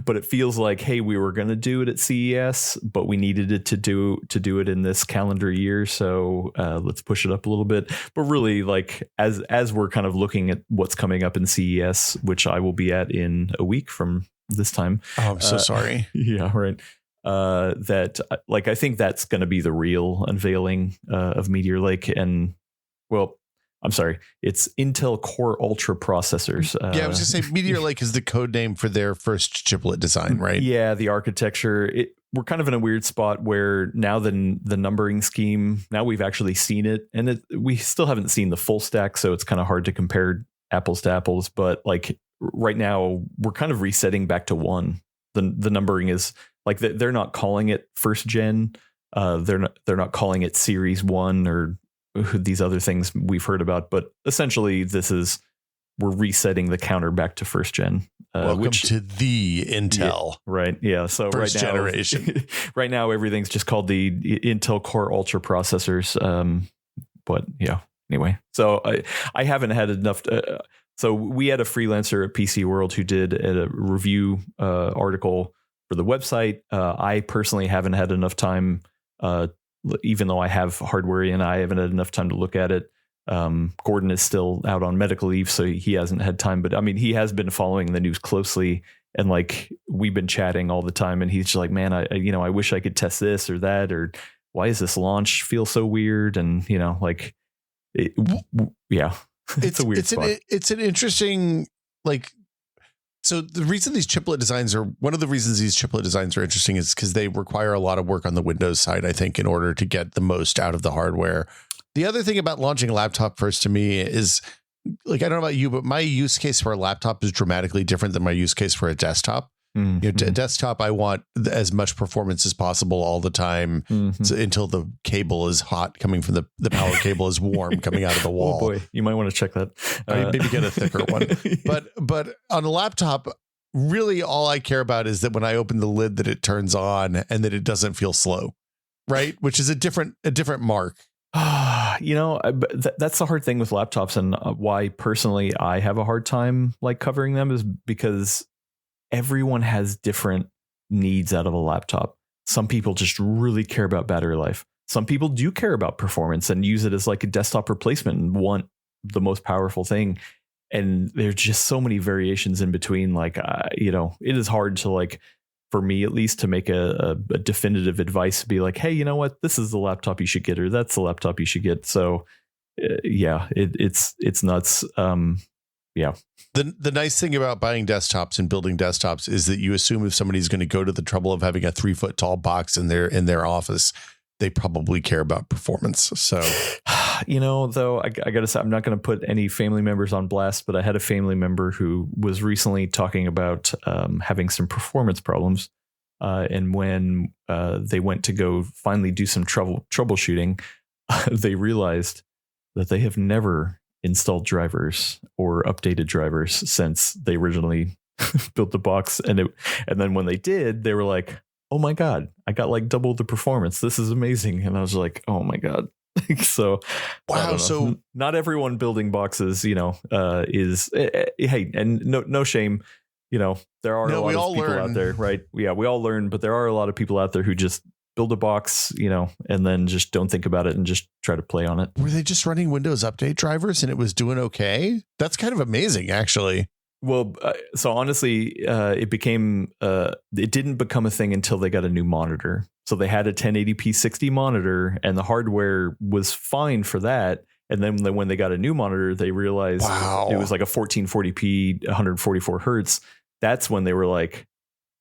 but it feels like, hey, we were going to do it at CES, but we needed it to do it in this calendar year. So let's push it up a little bit. But really, like, as we're kind of looking at what's coming up in CES, which I will be at in a week from this time. Oh, I'm so sorry. Yeah, right. That, like, I think that's going to be the real unveiling of Meteor Lake. And, well, I'm sorry, it's Intel Core Ultra processors. Yeah, I was just saying Meteor Lake is the code name for their first chiplet design, right? Yeah, the architecture. We're kind of in a weird spot where now the numbering scheme, now we've actually seen it, and we still haven't seen the full stack, so it's kind of hard to compare apples to apples. But like right now, we're kind of resetting back to 1. The numbering is like they're not calling it first gen. They're not calling it Series 1 or these other things we've heard about. But essentially, we're resetting the counter back to first gen. Welcome to the Intel. Yeah, right. Yeah. So first right now, generation. Right now, everything's just called the Intel Core Ultra processors. But yeah. Anyway, so I haven't had enough. So we had a freelancer at PC World who did a review article for the website. I personally haven't had enough time, even though I have hardware and I haven't had enough time to look at it. Gordon is still out on medical leave, so he hasn't had time. But I mean, he has been following the news closely, and like we've been chatting all the time. And he's just like, man, I wish I could test this or that, or why is this launch feel so weird? And like, yeah. It's a weird spot. It's an interesting, like, so the reason these chiplet designs are, one of the reasons these chiplet designs are interesting is because they require a lot of work on the Windows side, I think, in order to get the most out of the hardware. The other thing about launching a laptop first to me is, like, I don't know about you, but my use case for a laptop is dramatically different than my use case for a desktop. Mm-hmm. Desktop, I want as much performance as possible all the time, until the cable is hot coming from the power cable is warm coming out of the wall. Oh boy, you might want to check that. Maybe get a thicker one. But on a laptop, really all I care about is that when I open the lid, that it turns on and that it doesn't feel slow, right? Which is a different mark. That's the hard thing with laptops, and why personally I have a hard time like covering them is because everyone has different needs out of a laptop. Some people just really care about battery life. Some people do care about performance and use it as like a desktop replacement and want the most powerful thing. And there's just so many variations in between. Like, it is hard to, like, for me at least, to make a definitive advice, be like, hey, you know what, this is the laptop you should get, or that's the laptop you should get. So it's nuts. Yeah. The nice thing about buying desktops and building desktops is that you assume if somebody's going to go to the trouble of having a 3-foot tall box in their office, they probably care about performance. So, though, I got to say, I'm not going to put any family members on blast, but I had a family member who was recently talking about having some performance problems. And when they went to go finally do some troubleshooting, they realized that they have never installed drivers or updated drivers since they originally built the box. And then when they did, they were like, oh my God, I got like double the performance. This is amazing. And I was like, oh my God. So, wow. So not everyone building boxes, is, hey, and no shame, there are a lot of people out there, right? Yeah, we all learn, but there are a lot of people out there who just build a box, and then just don't think about it and just try to play on it. Were they just running Windows Update drivers and it was doing okay? That's kind of amazing, actually. Well, so honestly, it didn't become a thing until they got a new monitor. So they had a 1080p 60 monitor and the hardware was fine for that. And then when they got a new monitor, they realized it was like a 1440p, 144 hertz. That's when they were like,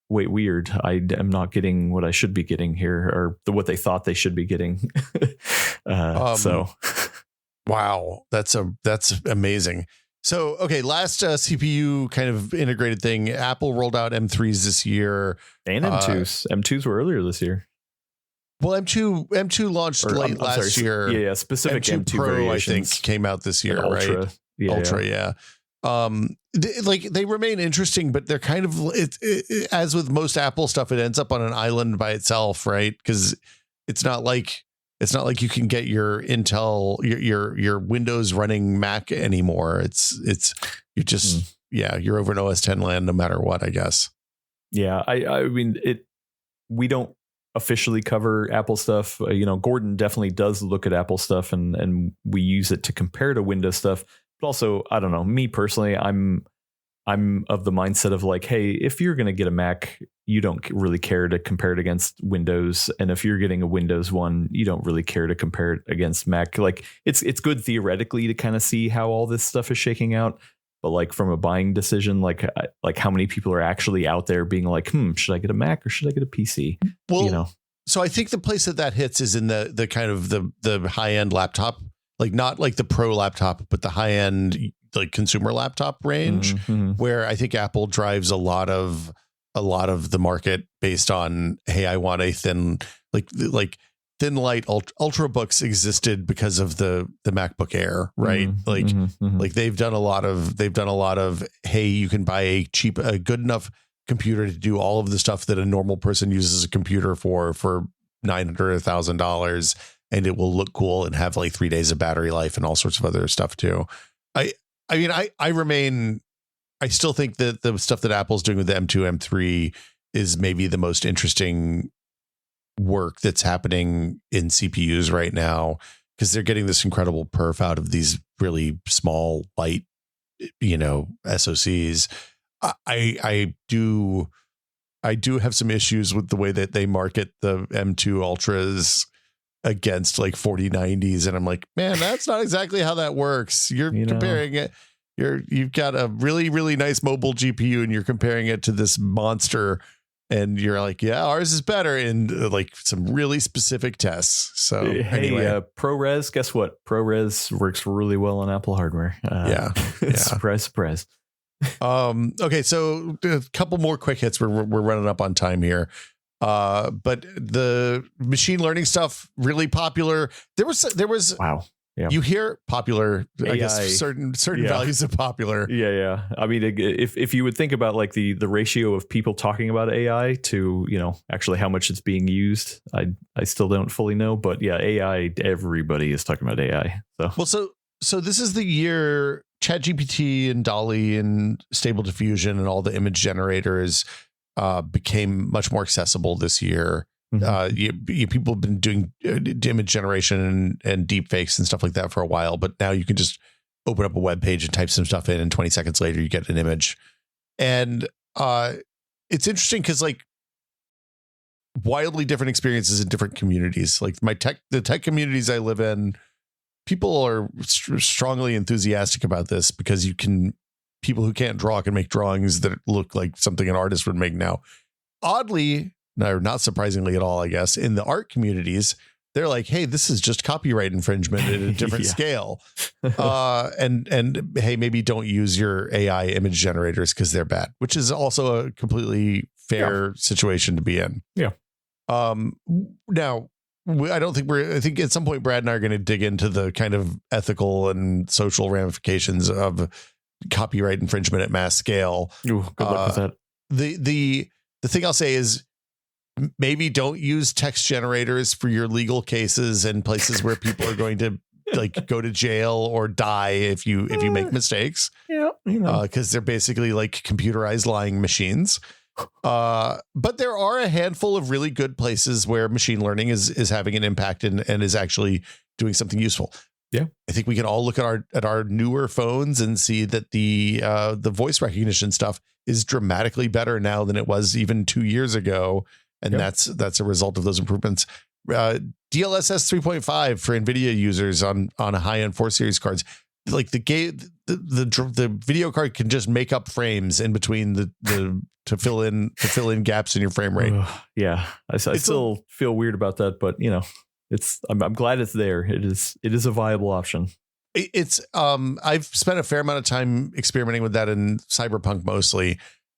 wait, weird. I am not getting what I should be getting here, or what they thought they should be getting. So, wow, that's amazing. So, okay, last CPU kind of integrated thing. Apple rolled out M3s this year, and M2s. M2s were earlier this year. Well, M2 launched late last year. Yeah, specific M2 Pro, variations. I think, came out this year, Ultra. right? Ultra, yeah. like they remain interesting, but they're kind of as with most Apple stuff, it ends up on an island by itself, right? Because it's not like you can get your Intel, your Windows running Mac anymore. You're just you're over an OS 10 land no matter what, I guess. Yeah, I mean we don't officially cover Apple stuff. Gordon definitely does look at Apple stuff, and we use it to compare to Windows stuff. But also, I don't know, me personally, I'm of the mindset of like, hey, if you're going to get a Mac, you don't really care to compare it against Windows. And if you're getting a Windows one, you don't really care to compare it against Mac. Like it's good theoretically to kind of see how all this stuff is shaking out. But like from a buying decision, like how many people are actually out there being like, should I get a Mac or should I get a PC? Well, so I think the place that hits is in the kind of the high end laptop, like not like the pro laptop, but the high end like consumer laptop range, where I think Apple drives a lot of the market based on, hey, I want a thin like thin light ultrabooks existed because of the MacBook Air, right? Like they've done a lot of hey, you can buy a good enough computer to do all of the stuff that a normal person uses a computer for $900 or $1,000, and it will look cool and have like 3 days of battery life and all sorts of other stuff too. I still think that the stuff that Apple's doing with the M2, M3 is maybe the most interesting work that's happening in CPUs right now, because they're getting this incredible perf out of these really small, light, SoCs. I do have some issues with the way that they market the M2 Ultras against like 4090s, and I'm like, man, that's not exactly how that works. You're comparing it. You've got a really, really nice mobile GPU, and you're comparing it to this monster, and you're like, yeah, ours is better in like some really specific tests. So anyway, ProRes, guess what? ProRes works really well on Apple hardware. Surprise, surprise. Okay, so a couple more quick hits. We're running up on time here. But the machine learning stuff really popular. There was wow. Yeah. You hear popular, AI. I guess certain values of popular. Yeah. I mean, if you would think about like the ratio of people talking about AI to, actually how much it's being used, I still don't fully know. But yeah, AI, everybody is talking about AI. So this is the year ChatGPT and DALL-E and Stable Diffusion and all the image generators became much more accessible this year. People have been doing image generation and deep fakes and stuff like that for a while, but now you can just open up a web page and type some stuff in, and 20 seconds later you get an image. And it's interesting because like wildly different experiences in different communities. Like the tech communities I live in, people are strongly enthusiastic about this because people who can't draw can make drawings that look like something an artist would make now. Oddly, no, not surprisingly at all, I guess, in the art communities, they're like, hey, this is just copyright infringement at a different scale. And hey, maybe don't use your AI image generators because they're bad, which is also a completely fair situation to be in. Yeah. Now, I think at some point Brad and I are going to dig into the kind of ethical and social ramifications of copyright infringement at mass scale. Ooh, good luck with that. The thing I'll say is, maybe don't use text generators for your legal cases and places where people are going to like go to jail or die if you make mistakes. Yeah, because they're basically like computerized lying machines. But there are a handful of really good places where machine learning is having an impact and is actually doing something useful. Yeah, I think we can all look at our newer phones and see that the voice recognition stuff is dramatically better now than it was even 2 years ago. And that's a result of those improvements. DLSS 3.5 for NVIDIA users on a high-end 4 Series cards. Like the video card can just make up frames in between to fill in gaps in your frame rate. Yeah, I still feel weird about that, but I'm glad it's there. It is a viable option. It's I've spent a fair amount of time experimenting with that in Cyberpunk mostly,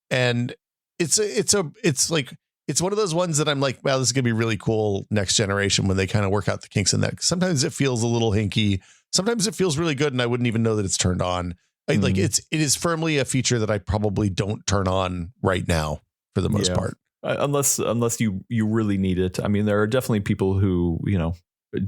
and it's one of those ones that I'm like, wow, this is gonna be really cool next generation when they kind of work out the kinks in that. Sometimes it feels a little hinky. Sometimes it feels really good, and I wouldn't even know that it's turned on. Like it is firmly a feature that I probably don't turn on right now for the most part. Unless you really need it. I mean, there are definitely people who,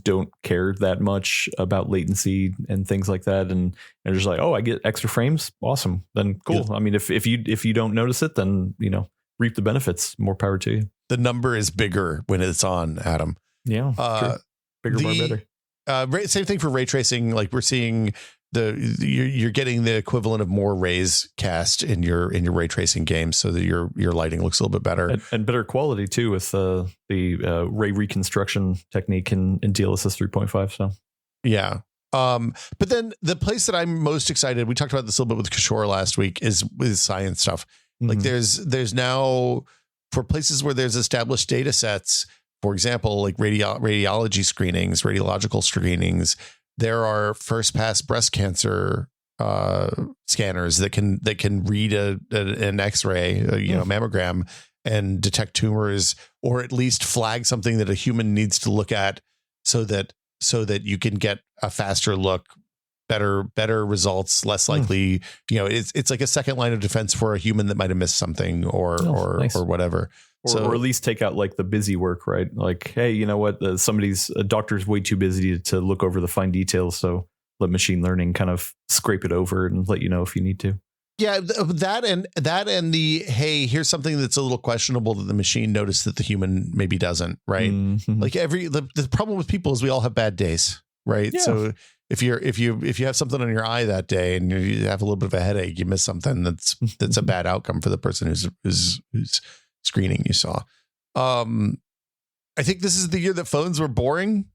don't care that much about latency and things like that, and they're just like, oh, I get extra frames, awesome, then cool. Yeah. I mean, if you don't notice it, then reap the benefits. More power to you. The number is bigger when it's on, Adam. Yeah, bigger, more better. Same thing for ray tracing. Like we're seeing you're getting the equivalent of more rays cast in your ray tracing games, so that your lighting looks a little bit better and better quality too with the ray reconstruction technique in DLSS 3.5. So yeah. But then the place that I'm most excited, we talked about this a little bit with Kishore last week, is with science stuff. Like there's now, for places where there's established data sets, for example, like radiological screenings, there are first pass breast cancer scanners that can read an X-ray, mammogram, and detect tumors, or at least flag something that a human needs to look at, so that you can get a faster look, better results, less likely. It's like a second line of defense for a human that might have missed something or whatever. Or at least take out like the busy work, right? Like, hey, you know what? A doctor's way too busy to look over the fine details. So let machine learning kind of scrape it over and let you know if you need to. Yeah, that and the, hey, here's something that's a little questionable that the machine noticed that the human maybe doesn't, right? Mm-hmm. Like the problem with people is we all have bad days, right? Yeah. So if you have something on your eye that day and you have a little bit of a headache, you miss something, that's a bad outcome for the person who's screening you saw. I think this is the year that phones were boring.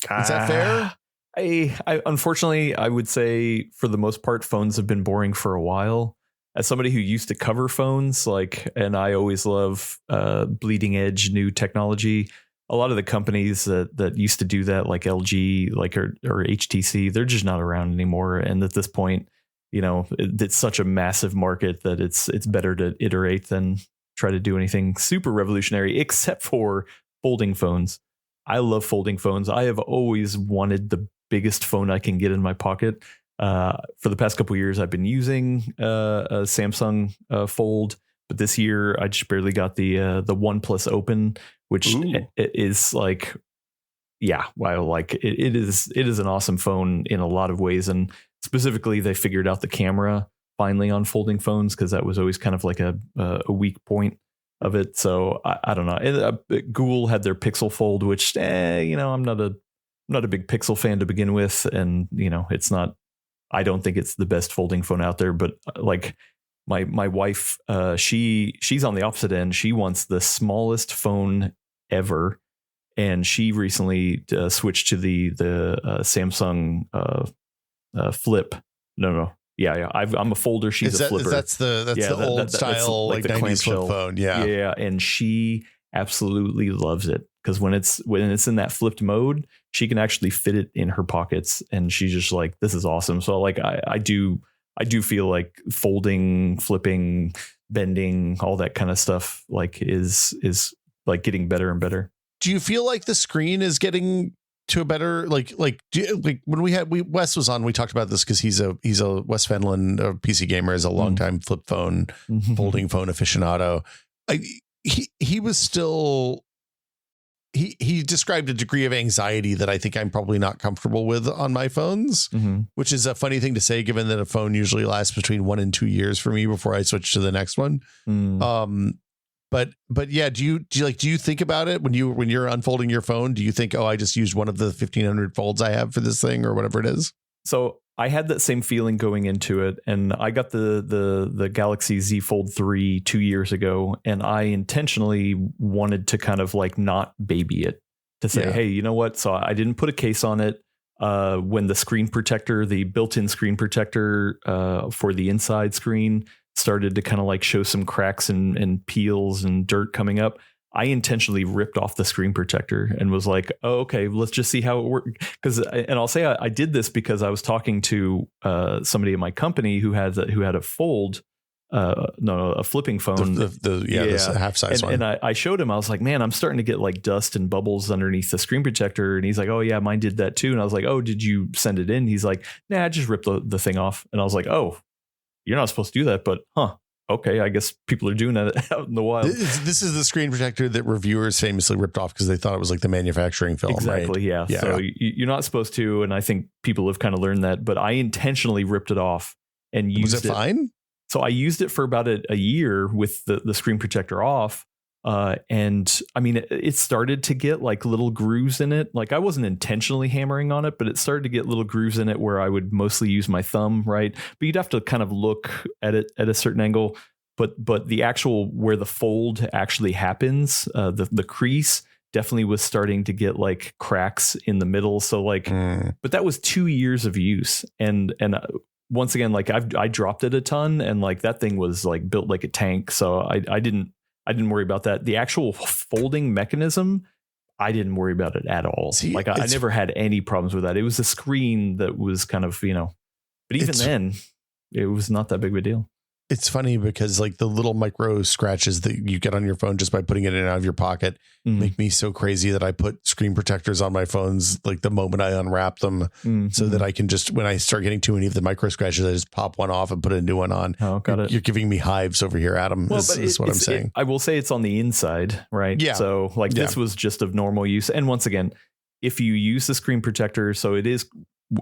Is that fair? I unfortunately, I would say for the most part, phones have been boring for a while. As somebody who used to cover phones, and I always love bleeding edge new technology. A lot of the companies that used to do that, like LG, or HTC, they're just not around anymore. And at this point, it's such a massive market that it's better to iterate than try to do anything super revolutionary, except for folding phones. I love folding phones. I have always wanted the biggest phone I can get in my pocket. For the past couple of years, I've been using a Samsung Fold, but this year I just barely got the OnePlus Open, which is like, it is an awesome phone in a lot of ways, and specifically they figured out the camera finally on folding phones, because that was always kind of like a weak point of it. So I don't know. And, Google had their Pixel Fold, which I'm not a big Pixel fan to begin with, and it's not. I don't think it's the best folding phone out there. But like my wife, she's on the opposite end. She wants the smallest phone ever, and she recently switched to the Samsung Flip. No. Yeah. I'm a folder. She's a flipper. That's the old style, like 90s flip phone. Yeah. Yeah. And she absolutely loves it, because when it's in that flipped mode, she can actually fit it in her pockets, and she's just like, this is awesome. So like, I do feel like folding, flipping, bending, all that kind of stuff like is like getting better and better. Do you feel like the screen is getting to a better, like when Wes was on, we talked about this, because he's a Wes Fenlon, a PC gamer, is a longtime flip phone, folding phone aficionado. He was still, he described a degree of anxiety that I think I'm probably not comfortable with on my phones, which is a funny thing to say, given that a phone usually lasts between 1 and 2 years for me before I switch to the next one. But yeah, do you think about it when you're unfolding your phone? Do you think, oh, I just used one of the 1,500 folds I have for this thing, or whatever it is? So I had that same feeling going into it, and I got the Galaxy Z Fold 3 2 years ago, and I intentionally wanted to kind of like not baby it, to say, hey, you know what? So I didn't put a case on it. When the screen protector, the built-in screen protector for the inside screen started to kind of like show some cracks and peels and dirt coming up, I intentionally ripped off the screen protector and was like, oh, okay, let's just see how it works. And I'll say I did this because I was talking to somebody in my company who had a Fold a flipping phone. This half size one. And I showed him, I was like, man, I'm starting to get like dust and bubbles underneath the screen protector. And he's like, oh yeah, mine did that too. And I was like, oh, did you send it in? He's like, nah, I just ripped the thing off. And I was like, oh, you're not supposed to do that, but okay, I guess people are doing that out in the wild. This is the screen protector that reviewers famously ripped off because they thought it was like the manufacturing film. Exactly. Right? Yeah. So you're not supposed to. And I think people have kind of learned that, but I intentionally ripped it off and used it. Was it fine? So I used it for about a year with the screen protector off. And I mean, it started to get like little grooves in it. Like I wasn't intentionally hammering on it, but it started to get little grooves in it where I would mostly use my thumb, right? But you'd have to kind of look at it at a certain angle. But the actual where the fold actually happens, the crease definitely was starting to get like cracks in the middle. So like, but that was 2 years of use. And once again, like I dropped it a ton and like that thing was like built like a tank. So I didn't worry about that. The actual folding mechanism, I didn't worry about it at all. See, like I never had any problems with that. It was the screen that was kind of, but even then it was not that big of a deal. It's funny because like the little micro scratches that you get on your phone just by putting it in and out of your pocket make me so crazy that I put screen protectors on my phones like the moment I unwrap them so that I can just, when I start getting too many of the micro scratches, I just pop one off and put a new one on. Oh, got it. You're giving me hives over here, Adam. Well, is what I'm saying. I will say it's on the inside, right? Yeah. So like this was just of normal use. And once again, if you use the screen protector, so it is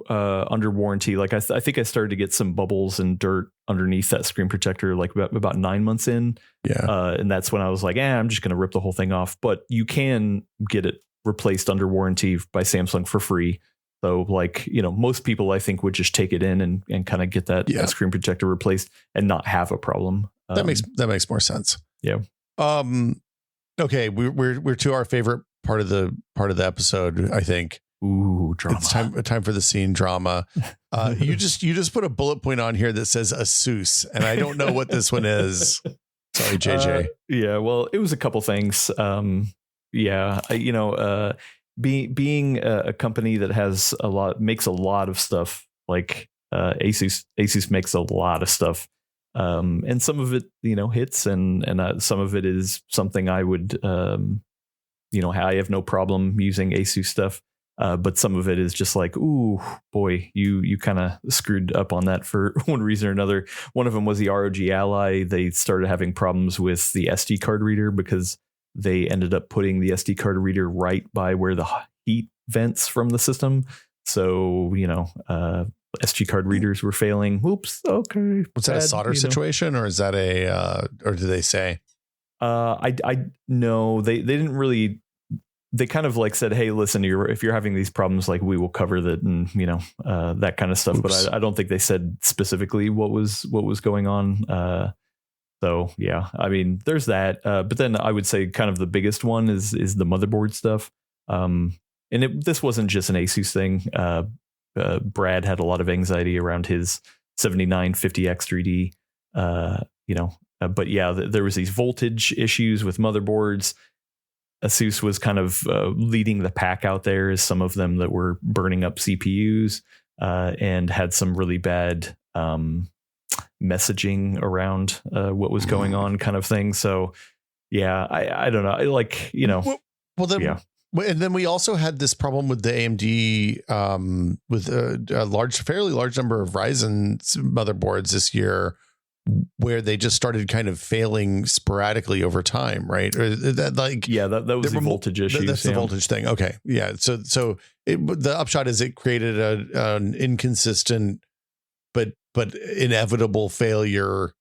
under warranty. Like I think I started to get some bubbles and dirt underneath that screen protector like about 9 months in. Yeah. And that's when I was like, I'm just going to rip the whole thing off. But you can get it replaced under warranty by Samsung for free. So like, most people I think would just take it in and kind of get that screen protector replaced and not have a problem. That makes more sense. Yeah. Okay. We're to our favorite part of the episode, I think. Ooh, drama. It's time for the scene drama. You just put a bullet point on here that says ASUS, and I don't know what this one is. Sorry, JJ. Yeah, well, it was a couple things. Being a company that makes a lot of stuff, like ASUS makes a lot of stuff, and some of it hits, and some of it is something I would I have no problem using ASUS stuff. But some of it is just like, ooh, boy, you kind of screwed up on that for one reason or another. One of them was the ROG Ally. They started having problems with the SD card reader because they ended up putting the SD card reader right by where the heat vents from the system. So, SD card readers were failing. Oops. Okay. Was that a solder situation or is that or did they say? I no, they didn't really. They kind of like said, hey, listen, if you're having these problems, like we will cover that and, that kind of stuff. Oops. But I don't think they said specifically what was going on. So, yeah, I mean, there's that. But then I would say kind of the biggest one is the motherboard stuff. And this wasn't just an ASUS thing. Brad had a lot of anxiety around his 7950X3D, but yeah, there was these voltage issues with motherboards. ASUS was kind of leading the pack out there as some of them that were burning up CPUs and had some really bad messaging around what was going on kind of thing. So, yeah, I don't know. Well, then, yeah. And then we also had this problem with the AMD with a fairly large number of Ryzen motherboards this year, where they just started kind of failing sporadically over time, right? Or that was the voltage issue. That's the voltage thing. Okay, yeah. So the upshot is it created an inconsistent, but inevitable failure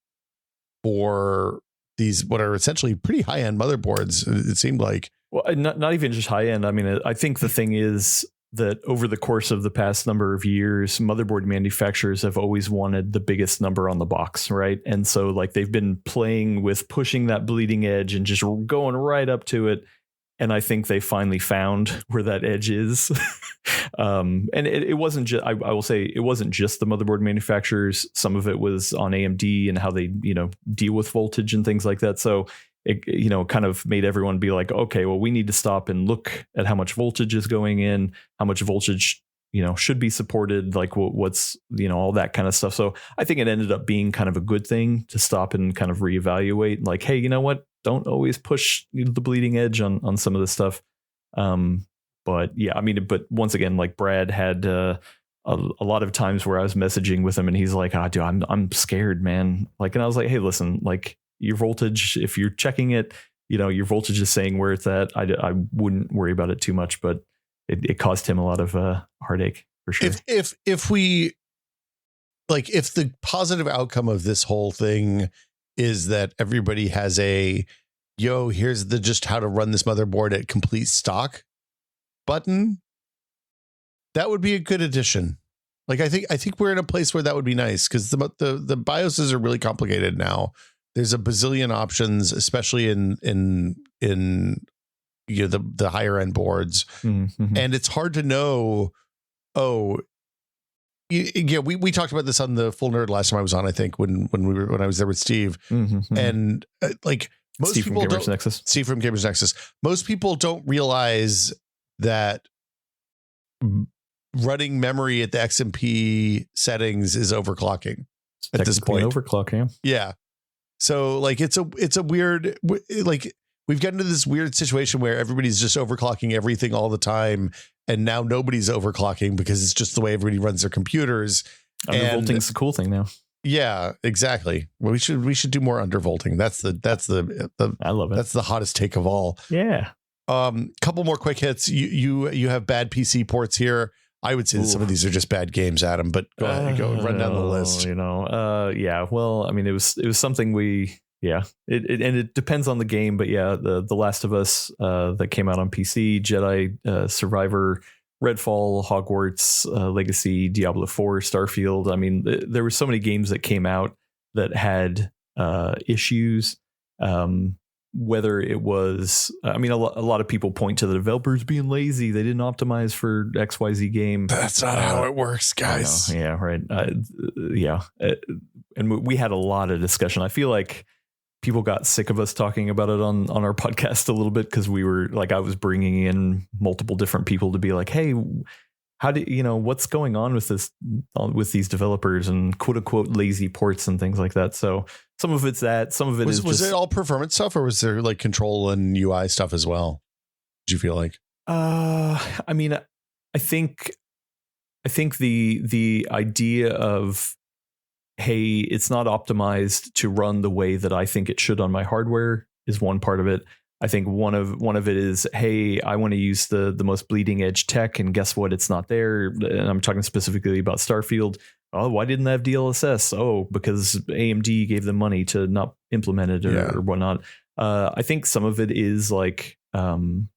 for these what are essentially pretty high end motherboards. It seemed like. Well, not even just high end. I mean, I think the thing is that over the course of the past number of years, motherboard manufacturers have always wanted the biggest number on the box, right? And so like they've been playing with pushing that bleeding edge and just going right up to it. And I think they finally found where that edge is. And it wasn't just, I will say it wasn't just the motherboard manufacturers. Some of it was on AMD and how they, deal with voltage and things like that. So it, kind of made everyone be like, okay, well, we need to stop and look at how much voltage is going in, how much voltage should be supported, like what's, all that kind of stuff. So I think it ended up being kind of a good thing to stop and kind of reevaluate, like, hey, you know what? Don't always push the bleeding edge on some of this stuff. But yeah, I mean, but once again, like Brad had a lot of times where I was messaging with him and he's like, dude, I'm scared, man. Like, and I was like, hey, listen, like your voltage, if you're checking it, your voltage is saying where it's at. I wouldn't worry about it too much, but it caused him a lot of heartache for sure. If the positive outcome of this whole thing is that everybody has here's the just how to run this motherboard at complete stock button, that would be a good addition. Like I think we're in a place where that would be nice, because the BIOSes are really complicated now. There's a bazillion options, especially in the higher end boards, and it's hard to know. We talked about this on the Full Nerd last time I was on. I think when I was there with Steve, and like most Steve people from Gamers Nexus. Steve from Gamers Nexus. Most people don't realize that running memory at the XMP settings is overclocking at this point. Overclock, yeah. So like it's a weird, like we've gotten into this weird situation where everybody's just overclocking everything all the time, and now nobody's overclocking because it's just the way everybody runs their computers. Undervolting's the cool thing now. Yeah, exactly. Well, we should do more undervolting. That's the I love it. That's the hottest take of all. Yeah. Couple more quick hits. You have bad PC ports here. I would say that some of these are just bad games, Adam, but go ahead, run down the list. Yeah. Well, I mean, it was something it depends on the game, but yeah, the Last of Us that came out on PC, Jedi Survivor, Redfall, Hogwarts Legacy, Diablo 4, Starfield. I mean, there were so many games that came out that had issues. Whether it was, I mean, a lot of people point to the developers being lazy. They didn't optimize for XYZ game. That's not how it works, guys. Yeah, right. And we had a lot of discussion. I feel like people got sick of us talking about it on our podcast a little bit, because we were like, I was bringing in multiple different people to be like, hey, how do what's going on with this, with these developers and quote unquote lazy ports and things like that. So some of it's that, some of it was it all performance stuff, or was there like control and UI stuff as well? Did you feel like? I mean, I think the idea of, hey, it's not optimized to run the way that I think it should on my hardware is one part of it. I think one of it is, hey, I want to use the most bleeding edge tech, and guess what? It's not there. And I'm talking specifically about Starfield. Oh, why didn't they have DLSS? Oh, because AMD gave them money to not implement it or whatnot. I think some of it is like being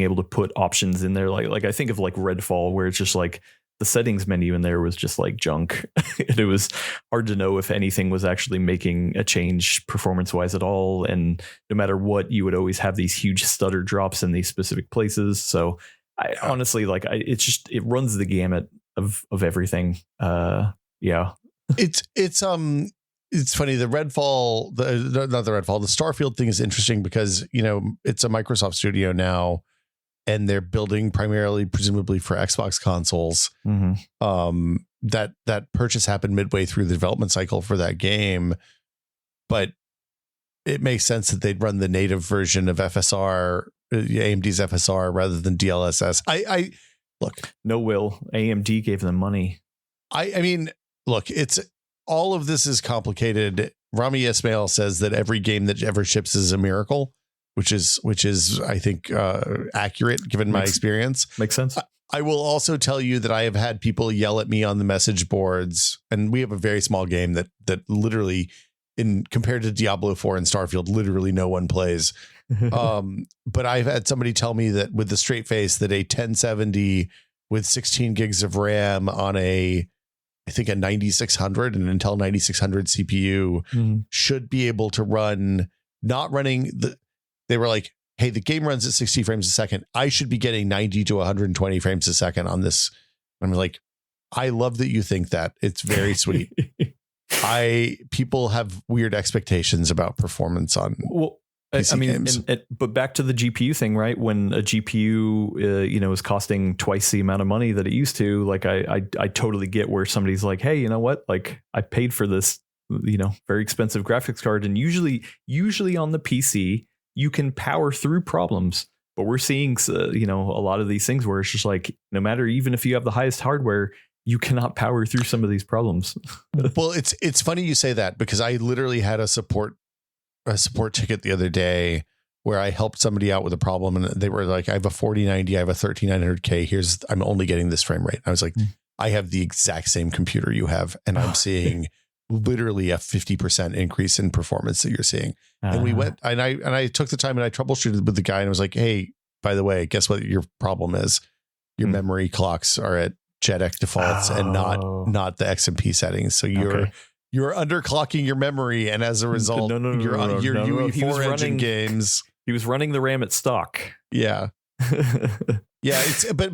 able to put options in there. Like I think of like Redfall, where it's just like the settings menu in there was just like junk. And it was hard to know if anything was actually making a change performance wise at all. And no matter what, you would always have these huge stutter drops in these specific places. So I honestly, like, it runs the gamut of everything. Yeah. It's funny. The Redfall, the Starfield thing is interesting because, it's a Microsoft studio now, and they're building primarily, presumably for Xbox consoles. That purchase happened midway through the development cycle for that game, but it makes sense that they'd run the native version of FSR, AMD's FSR, rather than DLSS. I look, no, Will, AMD gave them money. I mean, look, it's all of this is complicated. Rami Ismail says that every game that ever ships is a miracle, which is I think accurate given my experience. Makes sense. I will also tell you that I have had people yell at me on the message boards, and we have a very small game that literally, compared to Diablo 4 and Starfield, literally no one plays. But I've had somebody tell me that with the straight face that a 1070 with 16 gigs of RAM on I think a 9600, an Intel 9600 CPU should be able to run, not running they were like, hey, the game runs at 60 frames a second. I should be getting 90 to 120 frames a second on this. I'm like, I love that you think that. It's very sweet. People have weird expectations about performance on. Well, PC games. But back to the GPU thing, right? When a GPU, is costing twice the amount of money that it used to, like I totally get where somebody's like, hey, you know what? Like I paid for this, very expensive graphics card, and usually on the PC you can power through problems. But we're seeing, a lot of these things where it's just like, no matter, even if you have the highest hardware, you cannot power through some of these problems. Well, it's funny you say that, because I literally had a support ticket the other day where I helped somebody out with a problem, and they were like, I have a 4090, I have a 13900K. I'm only getting this frame rate. I was like, I have the exact same computer you have, and I'm seeing literally a 50% increase in performance that you're seeing. And we went, and I took the time and I troubleshooted with the guy, and I was like, hey, by the way, guess what your problem is? Your memory clocks are at JEDEC defaults and not the XMP settings. So you're underclocking your memory, and as a result, your UE4 engine games. He was running the RAM at stock. Yeah. Yeah. But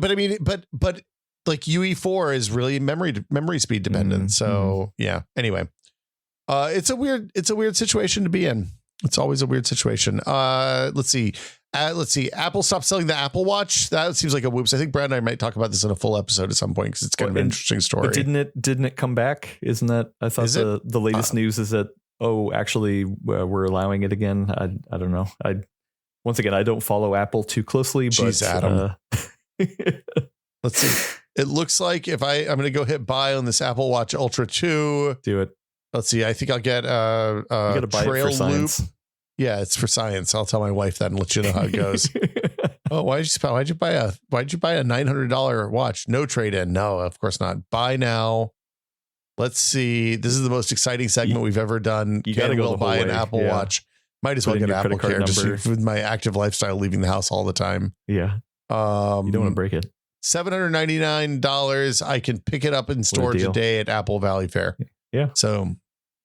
like UE4 is really memory speed dependent. So yeah. Anyway, it's a weird situation to be in. It's always a weird situation. Let's see. Apple stopped selling the Apple Watch. That seems like a whoops. I think Brad and I might talk about this in a full episode at some point, because it's kind of an interesting story. But didn't it come back? Isn't that? I thought the latest news is that actually we're allowing it again. I don't know. Once again, I don't follow Apple too closely. Jeez, but Adam. Let's see. It looks like if I'm going to go hit buy on this Apple Watch Ultra 2. Do it. Let's see. I think I'll get a Trail Loop. Yeah, it's for science. I'll tell my wife that and let you know how it goes. Oh, why'd you buy a $900 watch? No trade in. No, of course not. Buy now. Let's see. This is the most exciting segment we've ever done. You got to go buy an Apple Watch. Might as well get Apple Care just with my active lifestyle, leaving the house all the time. Yeah. You don't want to break it. $799. I can pick it up in store today at Apple Valley Fair. Yeah. So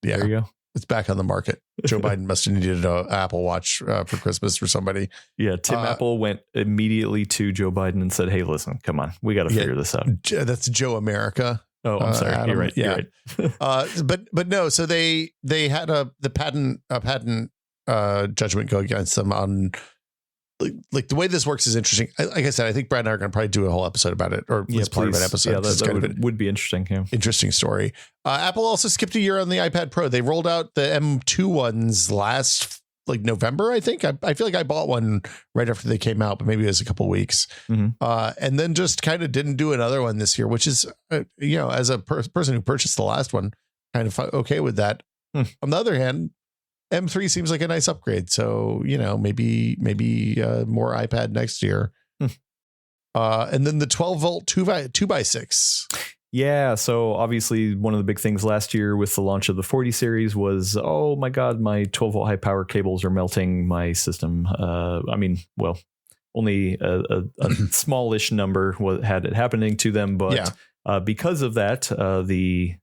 yeah, there you go. It's back on the market. Joe Biden must have needed an Apple Watch for Christmas for somebody. Yeah. Tim Apple went immediately to Joe Biden and said, hey, listen, come on. We got to figure this out. That's Joe America. Oh, I'm sorry. Adam. You're right. Yeah. You're right. But no, so they had the patent judgment go against them on like the way this works is interesting. Like I said, I think Brad and I are going to probably do a whole episode about it, or at least part of an episode. Yeah, that would be interesting. Yeah. Interesting story. Apple also skipped a year on the iPad Pro. They rolled out the M2 ones last November, I think. I feel like I bought one right after they came out, but maybe it was a couple of weeks. And then just kind of didn't do another one this year, which is, as a person who purchased the last one, kind of okay with that. On the other hand, M3 seems like a nice upgrade. So, maybe more iPad next year. And then the 12 volt 2x6. Yeah. So obviously one of the big things last year with the launch of the 40 series was, oh my God, my 12 volt high power cables are melting my system. Only a smallish number had it happening to them. But because of that, all the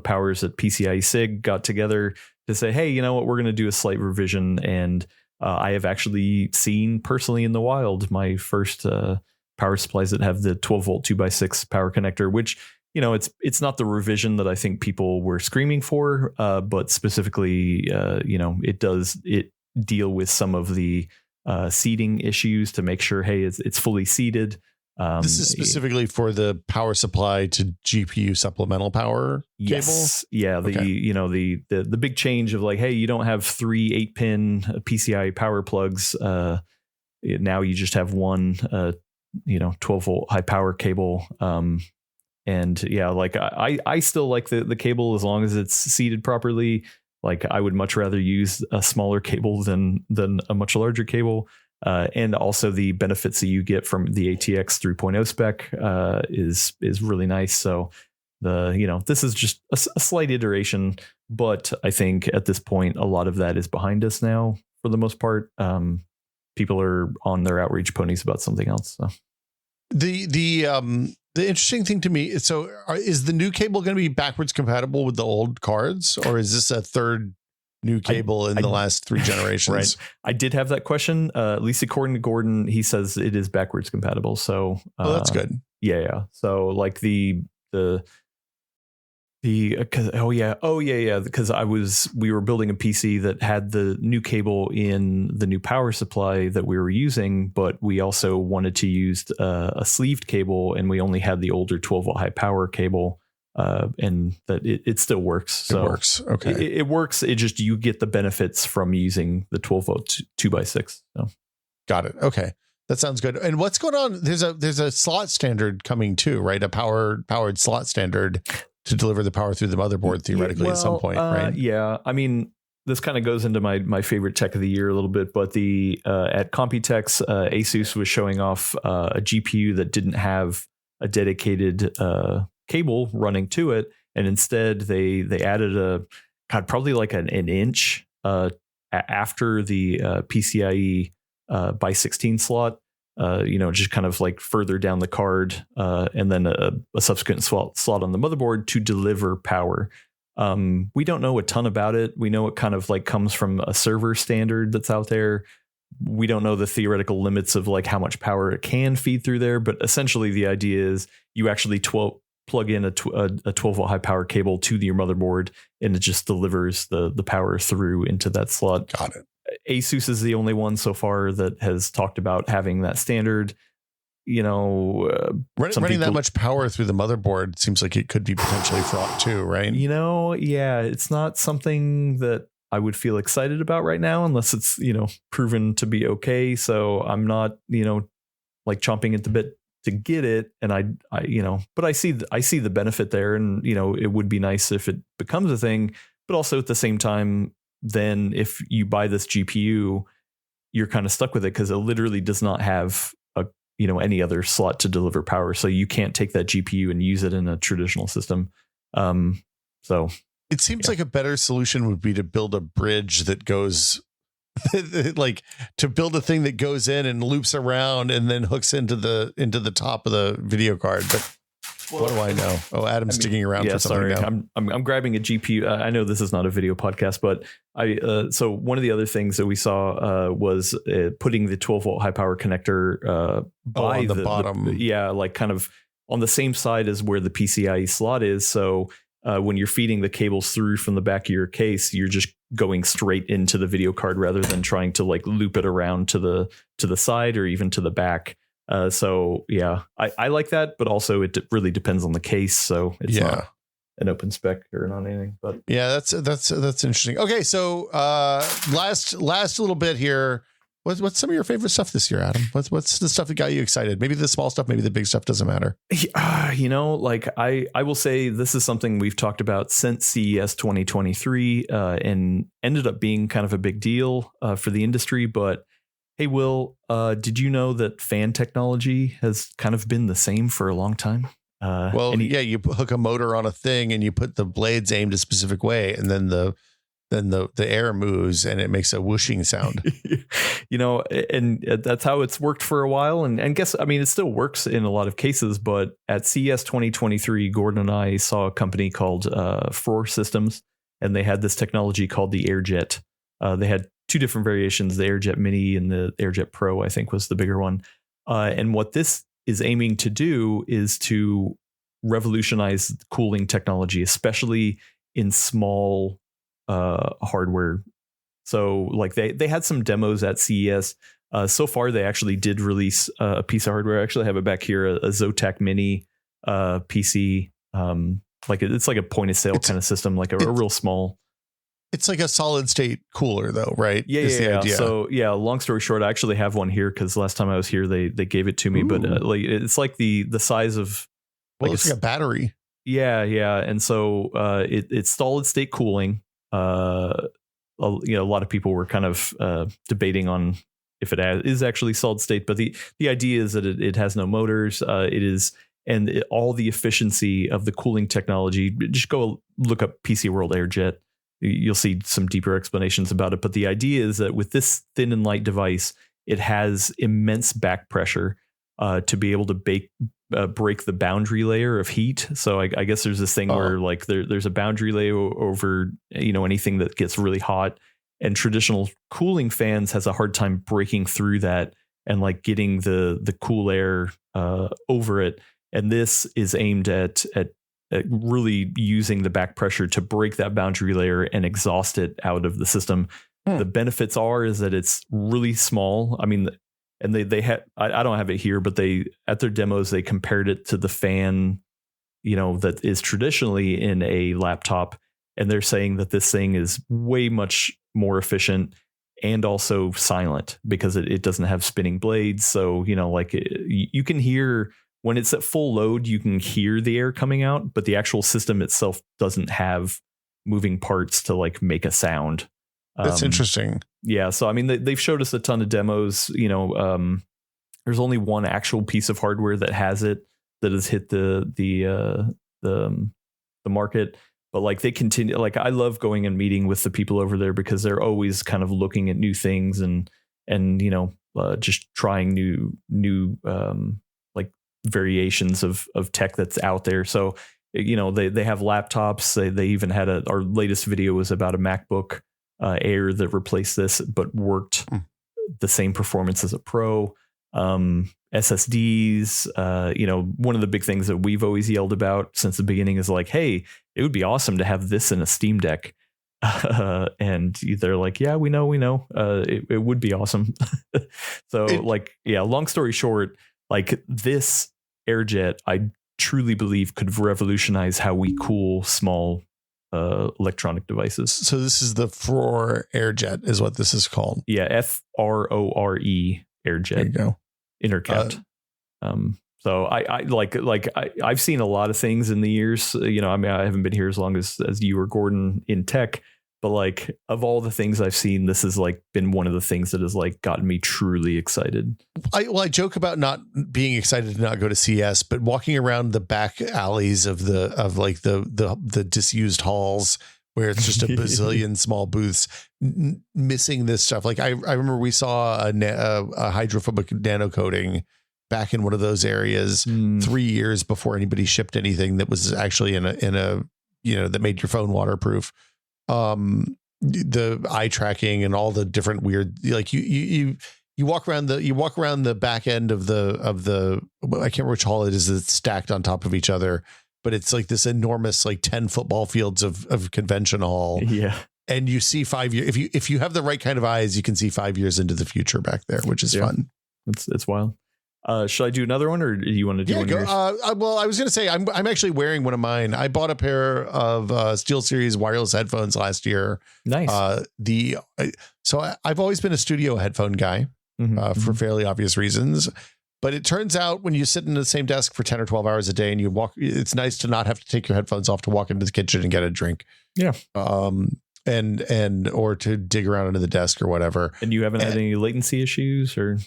powers at PCIe SIG got together to say, hey, you know what, we're going to do a slight revision. And I have actually seen personally in the wild my first power supplies that have the 12 volt 2x6 power connector, which, it's not the revision that I think people were screaming for, but specifically, it deal with some of the seating issues to make sure, hey, it's fully seated. This is specifically for the power supply to GPU supplemental power cable. Yeah. The big change of like, hey, you don't have 3 8-pin PCIe power plugs. Now you just have one, 12 volt high power cable. And yeah, like I still like the cable as long as it's seated properly. Like I would much rather use a smaller cable than a much larger cable. And also the benefits that you get from the ATX 3.0 spec is really nice. So this is just a slight iteration, but I think at this point a lot of that is behind us now for the most part. People are on their outreach ponies about something else. So the interesting thing to me is, is the new cable going to be backwards compatible with the old cards, or is this a third new cable in the last 3 generations? Right. I did have that question. At least according to Gordon, he says it is backwards compatible. So that's good. Yeah. So like the Because we were building a PC that had the new cable in the new power supply that we were using, but we also wanted to use a sleeved cable, and we only had the older 12-volt high power cable, and that it still works. So it works. Okay, it works. It just you get the benefits from using the 12-volt 2x6. So. Got it. Okay. That sounds good. And what's going on? There's a slot standard coming too, right? A powered slot standard to deliver the power through the motherboard theoretically at some point, right? Yeah. I mean, this kind of goes into my favorite tech of the year a little bit, but at Computex, Asus was showing off a GPU that didn't have a dedicated cable running to it, and instead they added probably like an inch after the PCIe by 16 slot, just kind of like further down the card, and then a subsequent slot on the motherboard to deliver power. We don't know a ton about it. We know it kind of like comes from a server standard that's out there. We don't know the theoretical limits of like how much power it can feed through there, but essentially the idea is you actually plug in a 12-volt high power cable to your motherboard, and it just delivers the power through into that slot. Got it. Asus is the only one so far that has talked about having that standard. Running that much power through the motherboard seems like it could be potentially fraught too, right? Yeah, it's not something that I would feel excited about right now unless it's, proven to be okay. So I'm not, like chomping at the bit to get it. And but I see the benefit there, and, it would be nice if it becomes a thing, but also at the same time, then if you buy this GPU, you're kind of stuck with it because it literally does not have any other slot to deliver power. So you can't take that GPU and use it in a traditional system. So it seems like a better solution would be to build a bridge that goes like to build a thing that goes in and loops around and then hooks into the top of the video card. But what do I know? Oh, Adam's digging around for something now. I'm grabbing a GPU. I know this is not a video podcast, but so one of the other things that we saw was putting the 12-volt high power connector by on the bottom. Like kind of on the same side as where the PCIe slot is. So when you're feeding the cables through from the back of your case, you're just going straight into the video card rather than trying to like loop it around to the side or even to the back. So yeah, I like that, but also it really depends on the case. So it's not an open spec or not anything, but yeah, that's interesting. Okay. So, last little bit here. What's some of your favorite stuff this year, Adam? What's the stuff that got you excited? Maybe the small stuff, maybe the big stuff doesn't matter. Like I will say this is something we've talked about since CES 2023, and ended up being kind of a big deal, for the industry, but hey, Will, did you know that fan technology has kind of been the same for a long time? You hook a motor on a thing and you put the blades aimed a specific way, and then the air moves and it makes a whooshing sound. And that's how it's worked for a while. And it still works in a lot of cases. But at CES 2023, Gordon and I saw a company called Frore Systems, and they had this technology called the AirJet. They had two different variations, the AirJet Mini and the AirJet Pro, I think was the bigger one. And what this is aiming to do is to revolutionize cooling technology, especially in small hardware. So like they had some demos at CES. So far, they actually did release a piece of hardware. I actually have it back here, a Zotac Mini PC. It's like a point of sale kind of system, like a real small. It's like a solid state cooler though, right? Yeah. So yeah, long story short, I actually have one here because last time I was here, they gave it to me. Ooh. But it's like the size of. It's like a battery. Yeah. And so it's solid state cooling. A lot of people were kind of debating on if it is actually solid state, but the idea is that it has no motors. It is, and all the efficiency of the cooling technology. Just go look up PC World AirJet. You'll see some deeper explanations about it. But the idea is that with this thin and light device, it has immense back pressure to be able to break the boundary layer of heat. So I guess there's this thing where like there's a boundary layer over anything that gets really hot, and traditional cooling fans has a hard time breaking through that and like getting the cool air over it. And this is aimed at really using the back pressure to break that boundary layer and exhaust it out of the system. The benefits is that it's really small. I mean, and they had, I don't have it here, but they, at their demos, they compared it to the fan, that is traditionally in a laptop. And they're saying that this thing is way much more efficient and also silent because it doesn't have spinning blades. So, you can hear when it's at full load, you can hear the air coming out, but the actual system itself doesn't have moving parts to like make a sound. That's interesting. Yeah. So, I mean, they've showed us a ton of demos, there's only one actual piece of hardware that has it, that has hit the market. But like they continue, like I love going and meeting with the people over there because they're always kind of looking at new things and just trying new like variations of tech that's out there. So, they have laptops. They even had our latest video was about a MacBook Air that replaced this, but worked the same performance as a Pro. SSDs, one of the big things that we've always yelled about since the beginning is like, hey, it would be awesome to have this in a Steam Deck. And they're like, yeah, we know. It would be awesome. So long story short, like this AirJet, I truly believe could revolutionize how we cool small electronic devices. So this is the Frore AirJet is what this is called. Yeah. FRORE AirJet. There you go. Intercept. So I've seen a lot of things in the years, I mean, I haven't been here as long as you or Gordon in tech, but like of all the things I've seen, this has like been one of the things that has like gotten me truly excited. I joke about not being excited to not go to CS, but walking around the back alleys of the disused halls where it's just a bazillion small booths missing this stuff. Like I remember we saw a hydrophobic nano coating back in one of those areas 3 years before anybody shipped anything that was actually in a that made your phone waterproof. The eye tracking and all the different weird, like you walk around the back end of the I can't remember which hall it is that's stacked on top of each other, but it's like this enormous, like 10 football fields of convention hall. Yeah. And you see 5 years, if you have the right kind of eyes, you can see 5 years into the future back there, which is fun. It's wild. Should I do another one, or do you want to do one? Go. Well, I was going to say I'm actually wearing one of mine. I bought a pair of SteelSeries wireless headphones last year. Nice. So I've always been a studio headphone guy for fairly obvious reasons. But it turns out when you sit in the same desk for 10 or 12 hours a day and you walk, it's nice to not have to take your headphones off to walk into the kitchen and get a drink. Yeah. And or to dig around under the desk or whatever. And you haven't had any latency issues or?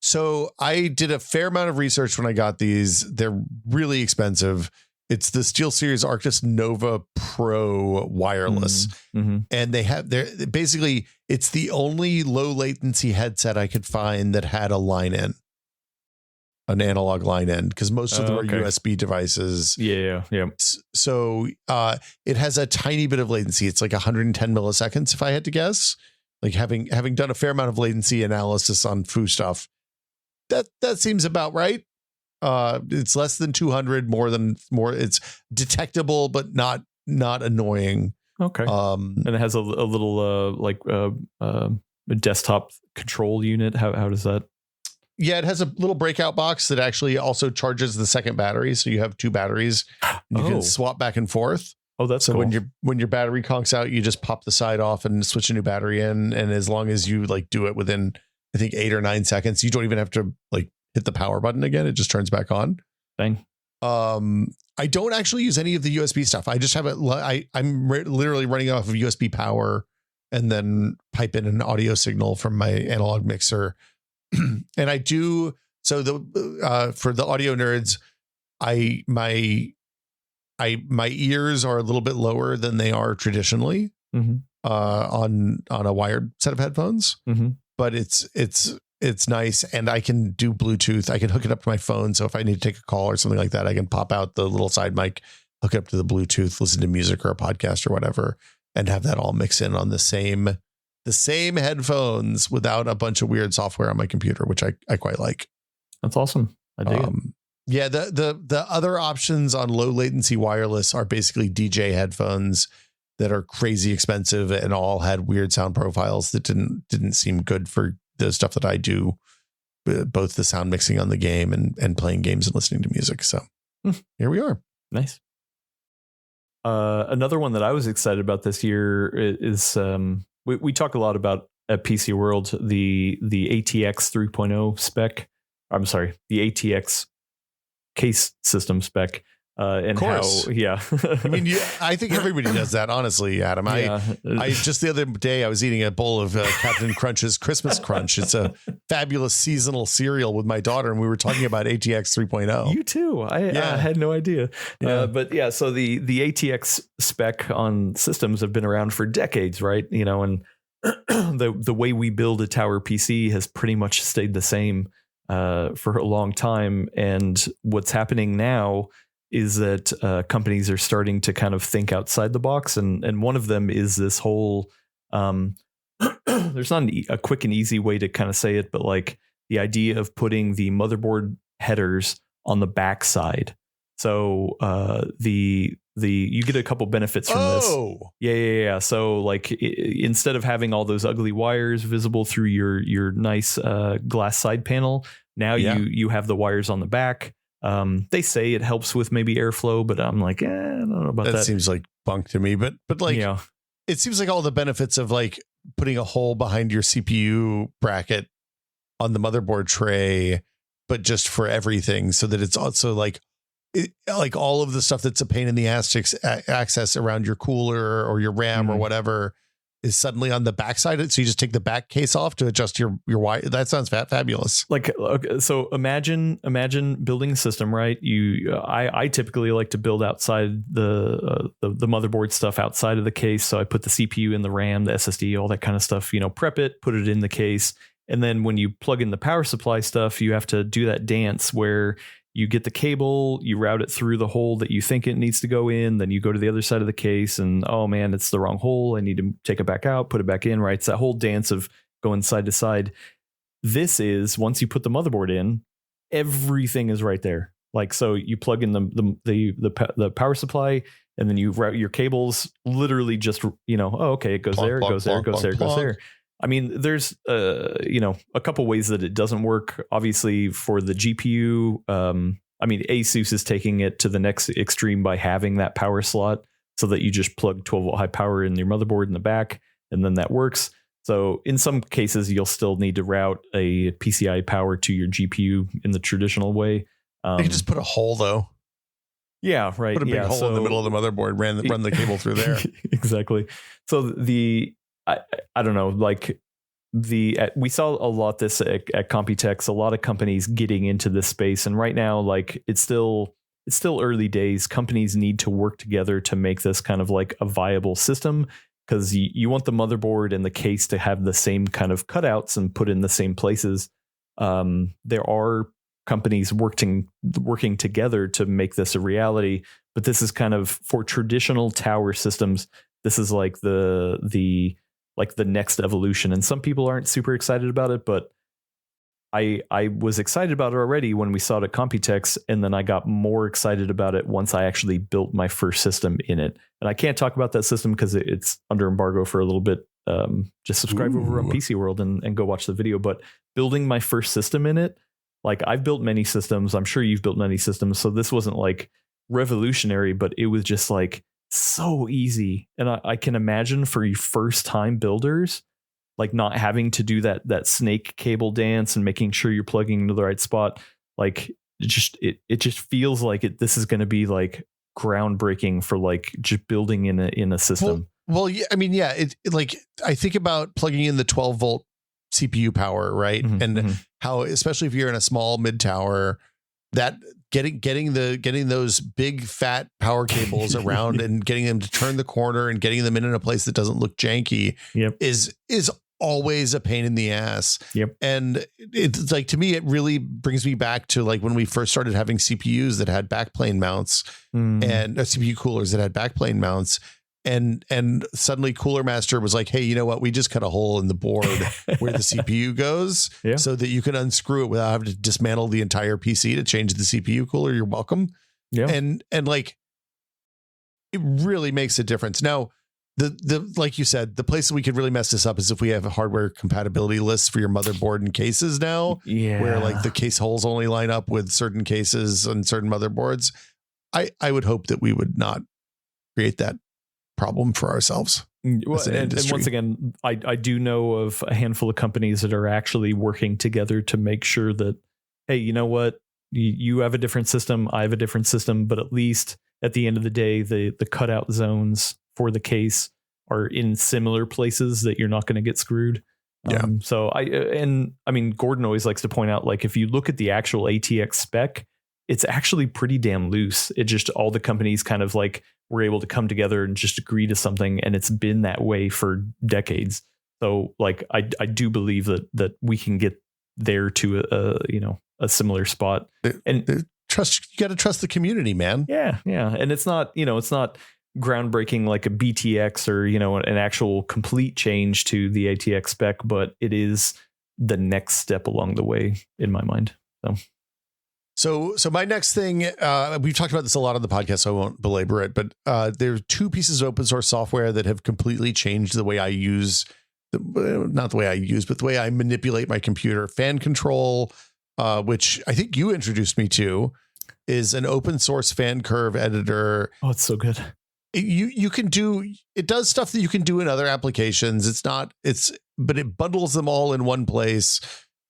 So I did a fair amount of research when I got these. They're really expensive. It's the SteelSeries Arctis Nova Pro wireless. And basically it's the only low latency headset I could find that had a line in. An analog line in, because most of them are USB devices. Yeah. So it has a tiny bit of latency. It's like 110 milliseconds, if I had to guess. Like having done a fair amount of latency analysis on Foo stuff, that seems about right. It's less than 200, more. It's detectable, but not annoying. Okay. And it has a little a desktop control unit. How does that? Yeah, it has a little breakout box that actually also charges the second battery. So you have two batteries. You can swap back and forth. Oh, that's so cool. when your battery conks out, you just pop the side off and switch a new battery in. And as long as you like do it within, I think 8 or 9 seconds, you don't even have to like hit the power button again. It just turns back on. Dang. I don't actually use any of the USB stuff. I just have it. I'm literally running off of USB power and then pipe in an audio signal from my analog mixer. And I do so for the audio nerds, my ears are a little bit lower than they are traditionally on a wired set of headphones, but it's nice, and I can do Bluetooth. I can hook it up to my phone, so if I need to take a call or something like that, I can pop out the little side mic, hook it up to the Bluetooth, listen to music or a podcast or whatever, and have that all mix in on the same headphones without a bunch of weird software on my computer, which I quite like. That's awesome. I dig it. Yeah, the other options on low latency wireless are basically DJ headphones that are crazy expensive and all had weird sound profiles that didn't seem good for the stuff that I do, both the sound mixing on the game and playing games and listening to music. So here we are. Nice. Another one that I was excited about this year is we talk a lot about at PC World the ATX 3.0 spec. I'm sorry, the ATX case system spec. And how, yeah. I mean, I think everybody does that, honestly, Adam. I just the other day I was eating a bowl of Captain Crunch's Christmas Crunch. It's a fabulous seasonal cereal with my daughter, and we were talking about ATX 3.0. You too. I had no idea. Yeah. But yeah, so the ATX spec on systems have been around for decades, right? You know, and the way we build a tower PC has pretty much stayed the same for a long time. And what's happening now is that companies are starting to kind of think outside the box. And one of them is this whole, there's not a quick and easy way to kind of say it, but like the idea of putting the motherboard headers on the back side. So you get a couple benefits from this. Yeah. So like instead of having all those ugly wires visible through your nice glass side panel, now you have the wires on the back. They say it helps with maybe airflow, but I'm like, I don't know about that. That seems like bunk to me, but like, it seems like all the benefits of like putting a hole behind your CPU bracket on the motherboard tray, but just for everything, so that it's also like all of the stuff that's a pain in the ass to access around your cooler or your RAM or whatever is suddenly on the back side. So you just take the back case off to adjust your wire. That sounds fabulous. Like, okay, so imagine building a system, right? I typically like to build outside the motherboard stuff outside of the case. So I put the CPU in the RAM, the SSD, all that kind of stuff, prep it, put it in the case. And then when you plug in the power supply stuff, you have to do that dance where you get the cable, you route it through the hole that you think it needs to go in. Then you go to the other side of the case and, oh man, it's the wrong hole. I need to take it back out, put it back in, right? It's that whole dance of going side to side. This is, once you put the motherboard in, everything is right there. Like, so you plug in the power supply and then you route your cables, literally just, okay, it goes there, it goes there, it goes there, it goes there. I mean, there's, a couple ways that it doesn't work. Obviously, for the GPU, Asus is taking it to the next extreme by having that power slot so that you just plug 12-volt high power in your motherboard in the back, and then that works. So in some cases, you'll still need to route a PCI power to your GPU in the traditional way. You can just put a hole, though. Yeah, right. Put a big hole in the middle of the motherboard, run the cable through there. Exactly. So I don't know, like we saw a lot this at Computex, a lot of companies getting into this space. And right now, like it's still early days. Companies need to work together to make this kind of like a viable system, because you want the motherboard and the case to have the same kind of cutouts and put in the same places. There are companies working together to make this a reality, but this is kind of for traditional tower systems. This is like the next evolution, and some people aren't super excited about it, but I was excited about it already when we saw it at Computex, and then I got more excited about it once I actually built my first system in it. And I can't talk about that system because it's under embargo for a little bit. Just subscribe over on PC World and go watch the video. But building my first system in it, like I've built many systems. I'm sure you've built many systems. So this wasn't like revolutionary, but it was just like so easy. And I can imagine for you first time builders, like not having to do that snake cable dance and making sure you're plugging into the right spot. Like it just feels like this is going to be like groundbreaking for like just building in a system. Well, yeah, I mean, yeah, it like I think about plugging in the 12-volt CPU power, right? Mm-hmm, and how, especially if you're in a small mid tower, that getting those big fat power cables around and getting them to turn the corner and getting them in a place that doesn't look janky is always a pain in the ass. Yep. And it's like, to me, it really brings me back to like when we first started having CPUs that had backplane mounts and CPU coolers that had backplane mounts. and suddenly Cooler Master was like, hey, you know what? We just cut a hole in the board where the CPU goes so that you can unscrew it without having to dismantle the entire PC to change the CPU cooler. You're welcome. Yeah. And like, it really makes a difference. Now, the like you said, the place we could really mess this up is if we have a hardware compatibility lists for your motherboard and cases now, where like the case holes only line up with certain cases and certain motherboards. I would hope that we would not create that problem for ourselves. Well, and once again, I do know of a handful of companies that are actually working together to make sure that, hey, you know what, you have a different system, I have a different system, but at least at the end of the day, the cutout zones for the case are in similar places that you're not going to get screwed. So I mean, Gordon always likes to point out, like, if you look at the actual ATX spec, it's actually pretty damn loose. It just, all the companies kind of like were able to come together and just agree to something. And it's been that way for decades. So like, I do believe that we can get there to a similar spot. And trust, you got to trust the community, man. Yeah. And it's not groundbreaking like a BTX or, an actual complete change to the ATX spec, but it is the next step along the way in my mind. So my next thing, we've talked about this a lot on the podcast, so I won't belabor it, but there are two pieces of open source software that have completely changed the way I use, not the way I use, but the way I manipulate my computer. Fan Control, which I think you introduced me to, is an open source fan curve editor. Oh, it's so good. You can do, it does stuff that you can do in other applications. But it bundles them all in one place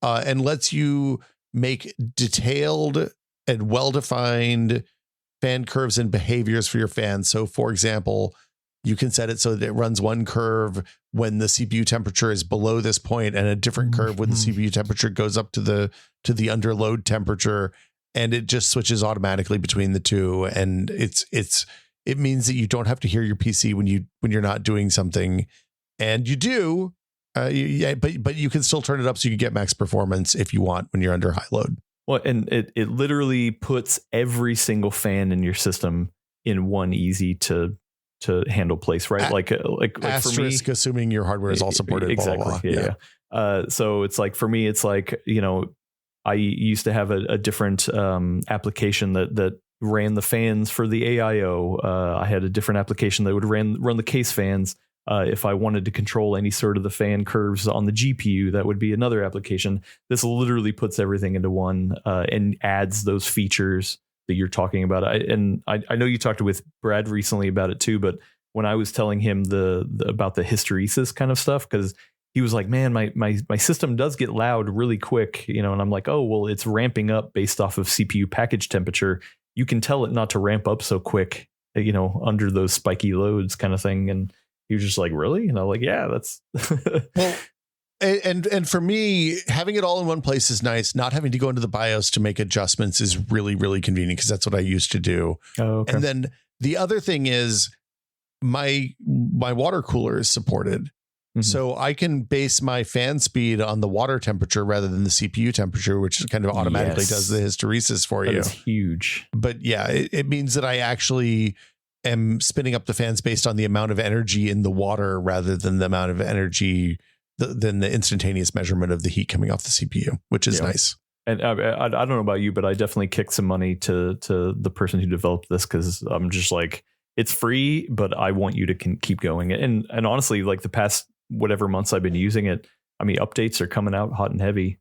and lets you make detailed and well-defined fan curves and behaviors for your fans. So for example, you can set it so that it runs one curve when the CPU temperature is below this point and a different curve when the CPU temperature goes up to the under load temperature, and it just switches automatically between the two. And it means that you don't have to hear your PC when you're not doing something, and you do. But you can still turn it up so you can get max performance if you want when you're under high load. Well, and it literally puts every single fan in your system in one easy to handle place, right? Like asterisk, for me, assuming your hardware is all supported. Exactly. Blah, blah, blah. Yeah. So it's like, for me, it's like, I used to have a different application that ran the fans for the AIO. I had a different application that would run the case fans. If I wanted to control any sort of the fan curves on the GPU, that would be another application. This literally puts everything into one and adds those features that you're talking about. I know you talked with Brad recently about it too, but when I was telling him about the hysteresis kind of stuff, because he was like, man, my system does get loud really quick, and I'm like, oh, well, it's ramping up based off of CPU package temperature. You can tell it not to ramp up so quick, under those spiky loads kind of thing. And he was just like, really? And I'm like, yeah, that's well, and for me, having it all in one place is nice. Not having to go into the BIOS to make adjustments is really, really convenient, because that's what I used to do. Oh, okay. And then the other thing is my water cooler is supported. Mm-hmm. So I can base my fan speed on the water temperature rather than the CPU temperature, which kind of automatically does the hysteresis for you. That's huge. But yeah, it means that I actually am spinning up the fans based on the amount of energy in the water rather than the amount of energy than the instantaneous measurement of the heat coming off the CPU, which is nice. And I don't know about you, but I definitely kicked some money to the person who developed this, because I'm just like, it's free, but I want you to keep going. And honestly, like the past whatever months I've been using it, I mean, updates are coming out hot and heavy.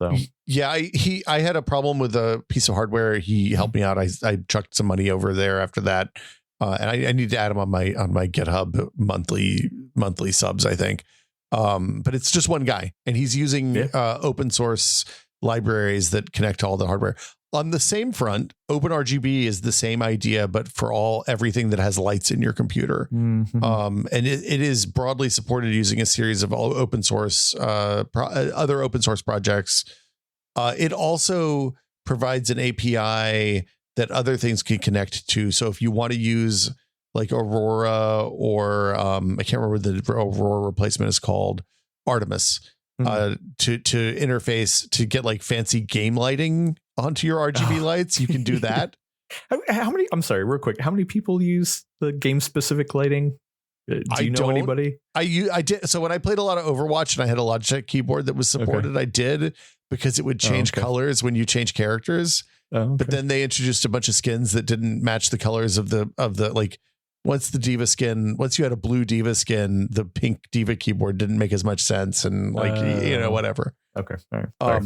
So yeah, I had a problem with a piece of hardware. He helped me out. I chucked some money over there after that. And I need to add him on my GitHub monthly subs, I think. But it's just one guy, and he's using open source libraries that connect to all the hardware. On the same front, OpenRGB is the same idea, but for everything that has lights in your computer. Mm-hmm. And it is broadly supported using a series of open source, other open source projects. It also provides an API that other things can connect to. So if you want to use like Aurora or I can't remember what the Aurora replacement is called, Artemis, to interface to get like fancy game lighting onto your RGB lights, you can do that. How many? I'm sorry, real quick. How many people use the game specific lighting? Do you know anybody? I did. So when I played a lot of Overwatch and I had a Logitech keyboard that was supported, I did, because it would change colors when you change characters. But then they introduced a bunch of skins that didn't match the colors of the like, once you had a blue Diva skin, the pink Diva keyboard didn't make as much sense, and like whatever. Okay. All right.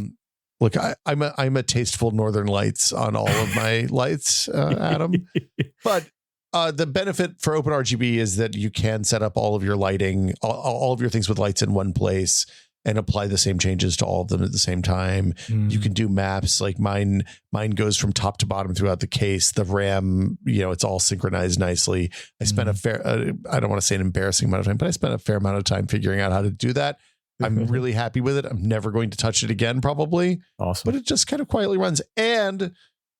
Look, I'm a tasteful Northern Lights on all of my lights, Adam. But the benefit for OpenRGB is that you can set up all of your lighting, all of your things with lights in one place, and apply the same changes to all of them at the same time. You can do maps, like mine goes from top to bottom throughout the case. The RAM, it's all synchronized nicely. I spent I don't want to say an embarrassing amount of time, but I spent a fair amount of time figuring out how to do that. I'm really happy with it. I'm never going to touch it again, probably. Awesome. But it just kind of quietly runs. And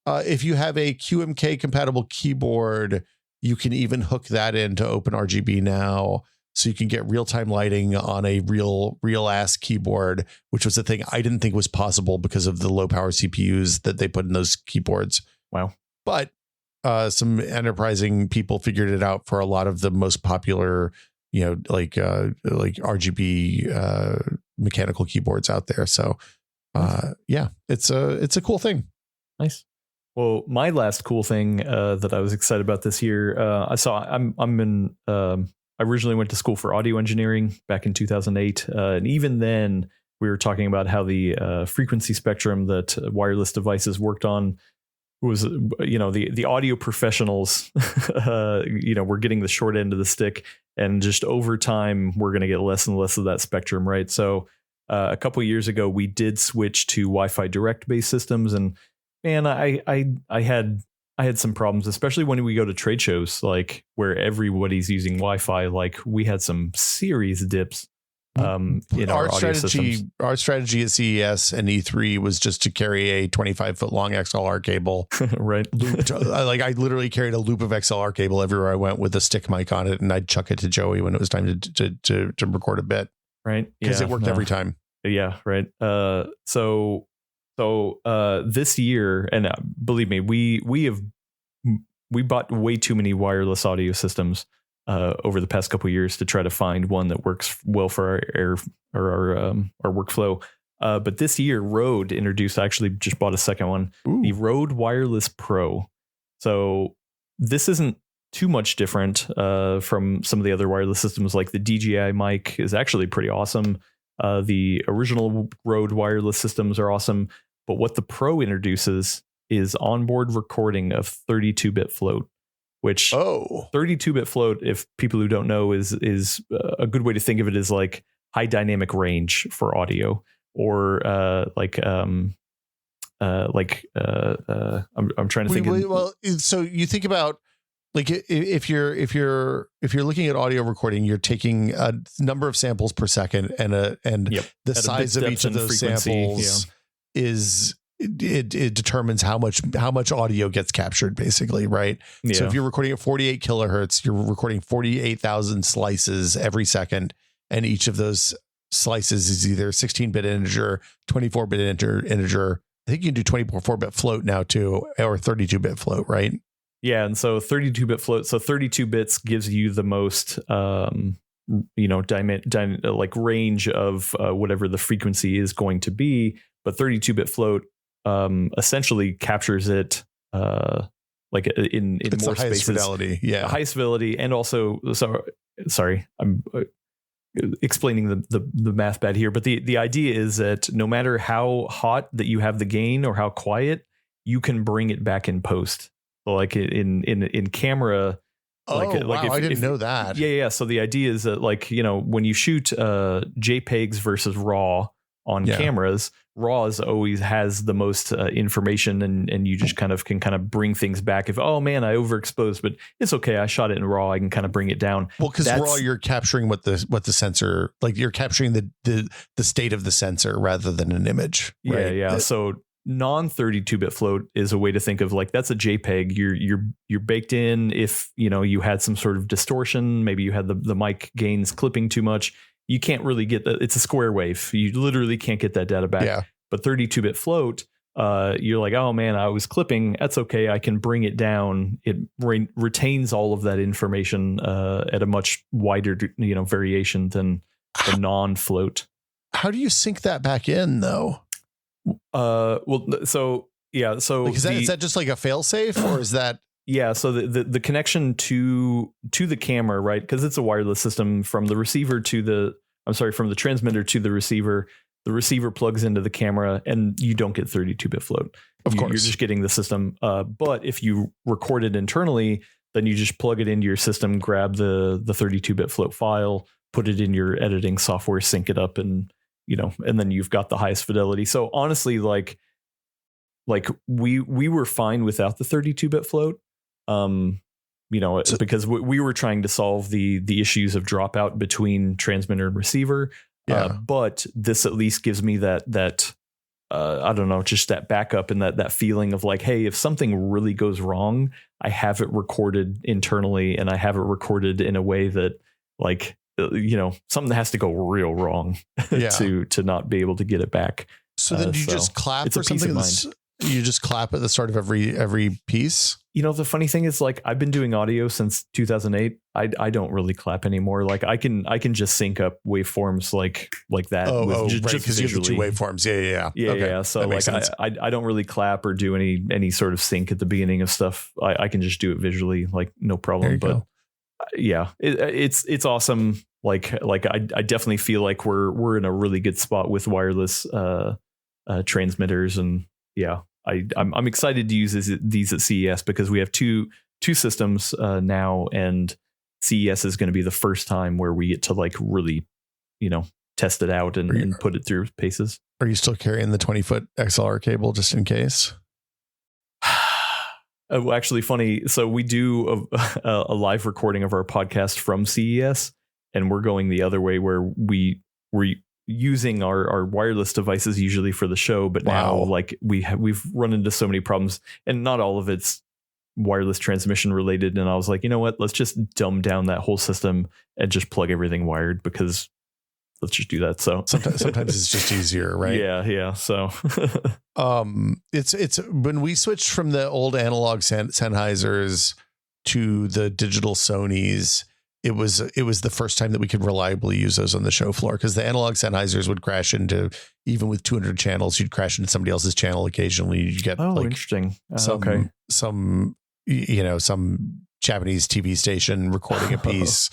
if you have a QMK compatible keyboard, you can even hook that into OpenRGB now. So you can get real-time lighting on a real ass keyboard, which was the thing I didn't think was possible because of the low power CPUs that they put in those keyboards. Wow. But some enterprising people figured it out for a lot of the most popular, like RGB mechanical keyboards out there. So it's a cool thing. Nice. Well, my last cool thing that I was excited about this year, I originally went to school for audio engineering back in 2008. And even then we were talking about how the frequency spectrum that wireless devices worked on was, the audio professionals, were getting the short end of the stick, and just over time, we're going to get less and less of that spectrum. Right. So a couple of years ago, we did switch to Wi-Fi direct based systems, and man, I had some problems, especially when we go to trade shows, like where everybody's using Wi-Fi. Like we had some serious dips in our audio systems. Our strategy at CES and E3 was just to carry a 25-foot long XLR cable. Right. I literally carried a loop of XLR cable everywhere I went with a stick mic on it, and I'd chuck it to Joey when it was time to record a bit. Right. Because it worked every time. Yeah. Right. So this year, and believe me, we bought way too many wireless audio systems over the past couple of years to try to find one that works well for our workflow. But this year, Rode introduced. I actually just bought a second one, the Rode Wireless Pro. So this isn't too much different from some of the other wireless systems. Like the DJI mic is actually pretty awesome. The original Rode wireless systems are awesome, but what the Pro introduces is onboard recording of 32-bit float, which 32-bit float, if people who don't know, is a good way to think of it, as like high dynamic range for audio, or I'm trying to think. Well, so you think about, like, if you're looking at audio recording, you're taking a number of samples per second, and the size of each of those samples it determines how much audio gets captured, basically, right? Yeah. So if you're recording at 48 kilohertz, you're recording 48,000 slices every second, and each of those slices is either 16-bit integer, 24-bit integer. I think you can do 24-bit float now too, or 32-bit float, right? Yeah, and so 32-bit float. So 32 bits gives you the most, like range of whatever the frequency is going to be. But 32-bit float essentially captures it like in it's more spaces. Fidelity, yeah, highest fidelity, and also sorry, I'm explaining the math bad here, but the idea is that no matter how hot that you have the gain or how quiet, you can bring it back in post. So like in camera. I didn't know that. Yeah. So the idea is that, like, when you shoot JPEGs versus RAW on cameras, RAW always has the most information, and you just can bring things back. If, oh man, I overexposed, but it's okay, I shot it in RAW, I can kind of bring it down. Well, because RAW, you're capturing what the sensor, like, you're capturing the state of the sensor rather than an image. Right? Yeah. So non-32-bit float is a way to think of, like, that's a JPEG. You're baked in. If you had some sort of distortion, maybe you had the mic gains clipping too much, you can't really get that. It's a square wave. You literally can't get that data back. Yeah. But 32-bit float, you're like, oh man, I was clipping. That's okay. I can bring it down. It retains all of that information at a much wider, variation than the non-float. How do you sync that back in though? Well, so yeah, so like, is that just like a fail safe, or is that? Yeah, so the connection to the camera, right? Because it's a wireless system from the receiver to from the transmitter to the receiver. The receiver plugs into the camera, and you don't get 32-bit float. Of course, you're just getting the system. But if you record it internally, then you just plug it into your system, grab the 32-bit float file, put it in your editing software, sync it up, and and then you've got the highest fidelity. So honestly, like we were fine without the 32-bit float. Because we were trying to solve the issues of dropout between transmitter and receiver. Yeah. But this at least gives me that I don't know, just that backup and that feeling of like, hey, if something really goes wrong, I have it recorded internally, and I have it recorded in a way that like, something has to go real wrong to not be able to get it back. So then you just clap for something. You just clap at the start of every piece. The funny thing is, like, I've been doing audio since 2008. I don't really clap anymore. Like I can just sync up waveforms like that. Right, because you have the two waveforms. Yeah. Okay. Yeah. So like I don't really clap or do any sort of sync at the beginning of stuff. I can just do it visually, like no problem. But yeah, it's awesome. Like I definitely feel like we're in a really good spot with wireless transmitters, and yeah. I'm excited to use these at CES because we have two systems now, and CES is going to be the first time where we get to like really, test it out and put it through paces. Are you still carrying the 20-foot XLR cable just in case? Actually, funny. So we do a live recording of our podcast from CES, and we're going the other way where we're using our wireless devices usually for the show, but now like we've run into so many problems, and not all of it's wireless transmission related. And I was like, you know what, let's just dumb down that whole system and just plug everything wired, because let's just do that. So sometimes it's just easier, right? Yeah. So it's when we switched from the old analog Sennheisers to the digital Sonys, it was the first time that we could reliably use those on the show floor, because the analog Sennheisers would crash into, even with 200 channels, you'd crash into somebody else's channel occasionally. You get interesting. Some Japanese TV station recording a piece.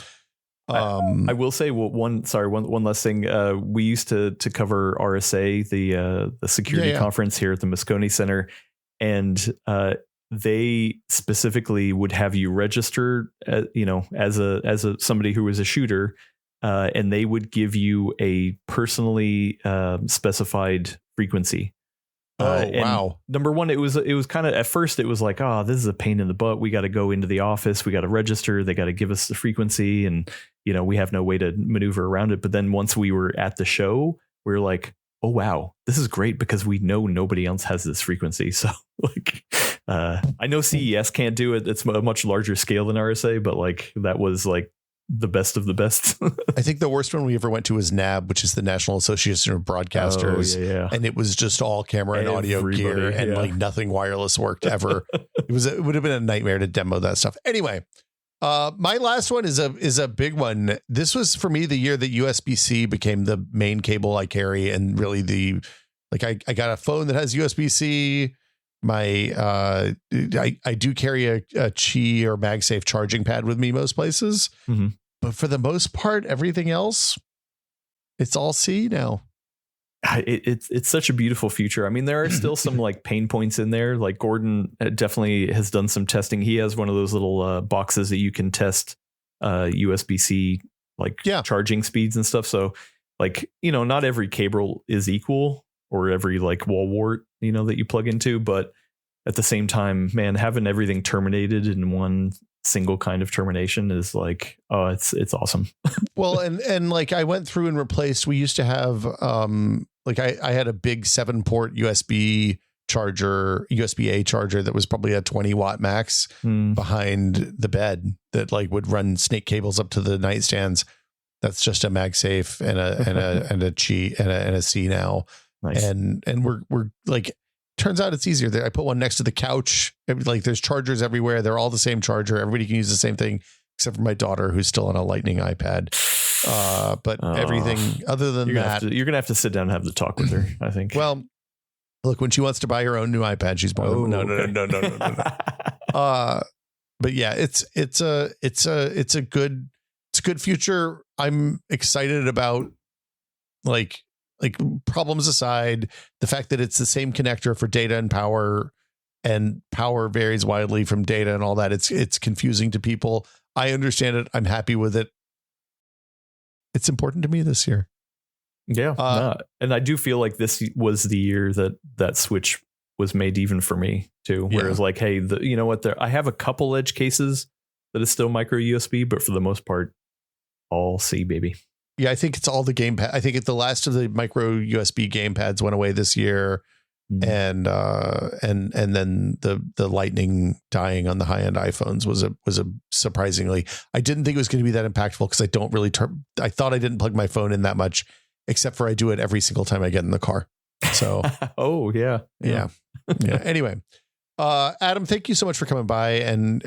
I will say one last thing. We used to cover RSA, the security conference here at the Moscone Center, and they specifically would have you register, as somebody who was a shooter, and they would give you a personally specified frequency. Wow. Number one, it was kind of, at first it was like, this is a pain in the butt. We got to go into the office. We got to register. They got to give us the frequency, and we have no way to maneuver around it. But then once we were at the show, we were like, oh wow, this is great, because we know nobody else has this frequency. So like, I know CES can't do it. It's a much larger scale than RSA, but like that was like the best of the best. I think the worst one we ever went to was NAB, which is the National Association of Broadcasters. Yeah. And it was just all camera and audio gear, and like nothing wireless worked ever. It would have been a nightmare to demo that stuff. Anyway, my last one is a big one. This was for me the year that USB-C became the main cable I carry, and really I got a phone that has USB-C. I do carry a Qi or MagSafe charging pad with me most places, but for the most part, everything else, it's all C now. It's such a beautiful future. I mean, there are still some like pain points in there. Like Gordon definitely has done some testing. He has one of those little boxes that you can test USB-C charging speeds and stuff. So like, not every cable is equal, or every like wall wart, that you plug into. But at the same time, man, having everything terminated in one single kind of termination is like, it's awesome. Well, and like I went through and replaced, we used to have I had a big 7-port USB-A charger that was probably a 20 watt max behind the bed that like would run snake cables up to the nightstands. That's just a MagSafe and a Qi and a C now. Nice. And we're like, turns out it's easier. I put one next to the couch. Like there's chargers everywhere. They're all the same charger. Everybody can use the same thing except for my daughter, who's still on a Lightning iPad. But everything other than that, you're gonna have to sit down and have the talk with her, I think. Well, look, when she wants to buy her own new iPad, she's born. No. But yeah, it's a good future. I'm excited about like problems aside, the fact that it's the same connector for data and power varies widely from data and all that. It's confusing to people. I understand it. I'm happy with it. It's important to me this year. Yeah. And I do feel like this was the year that switch was made even for me too. Whereas like, hey, you know what? I have a couple edge cases that is still micro USB, but for the most part, all C, baby. Yeah, I think it's all the gamepad. I think the last of the micro USB gamepads went away this year, and then the Lightning dying on the high end iPhones was a surprisingly. I didn't think it was going to be that impactful because I don't really. I thought I didn't plug my phone in that much, except for I do it every single time I get in the car. So oh yeah. Anyway, Adam, thank you so much for coming by and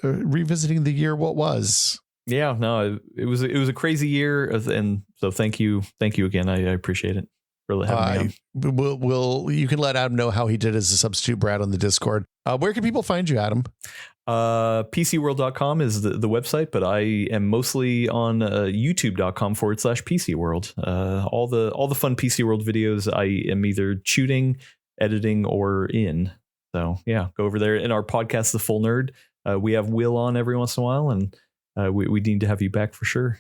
revisiting the year what was. Yeah, no, it was a crazy year, and so thank you again. I appreciate it for having me on. You can let Adam know how he did as a substitute Brad on the Discord. Where can people find you, Adam? PCWorld.com is the website, but I am mostly on YouTube.com/PCWorld. All the fun PC World videos I am either shooting, editing, or in. So yeah, go over there. In our podcast, The Full Nerd, we have Will on every once in a while, and we need to have you back for sure.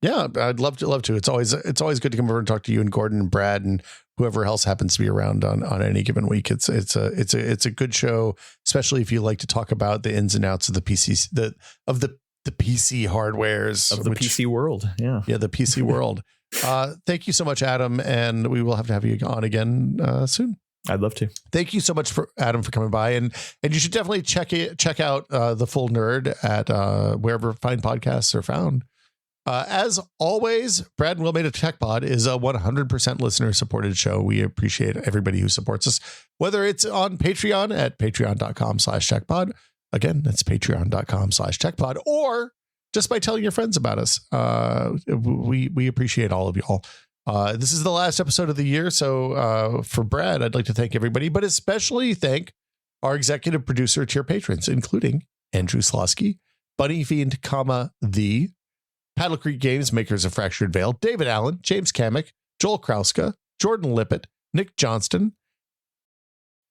Yeah, I'd love to. It's always good to come over and talk to you and Gordon and Brad and whoever else happens to be around on any given week. It's a good show, especially if you like to talk about the ins and outs of the PCs, the PC hardwares of the PC world. Yeah, the PC world. Thank you so much, Adam, and we will have to have you on again soon. I'd love to. Thank you so much for Adam for coming by, and you should definitely check out The Full Nerd at wherever fine podcasts are found. As always, Brad and Will Made a Tech Pod is a 100% listener supported show. We appreciate everybody who supports us, whether it's on Patreon at patreon.com/techpod. Again, that's patreon.com/techpod, or just by telling your friends about us. We appreciate all of y'all. This is the last episode of the year. So for Brad, I'd like to thank everybody, but especially thank our executive producer tier patrons, including Andrew Slosky, Bunny Fiend, the Paddle Creek Games, makers of Fractured Veil, David Allen, James Kamek, Joel Krauska, Jordan Lippett, Nick Johnston.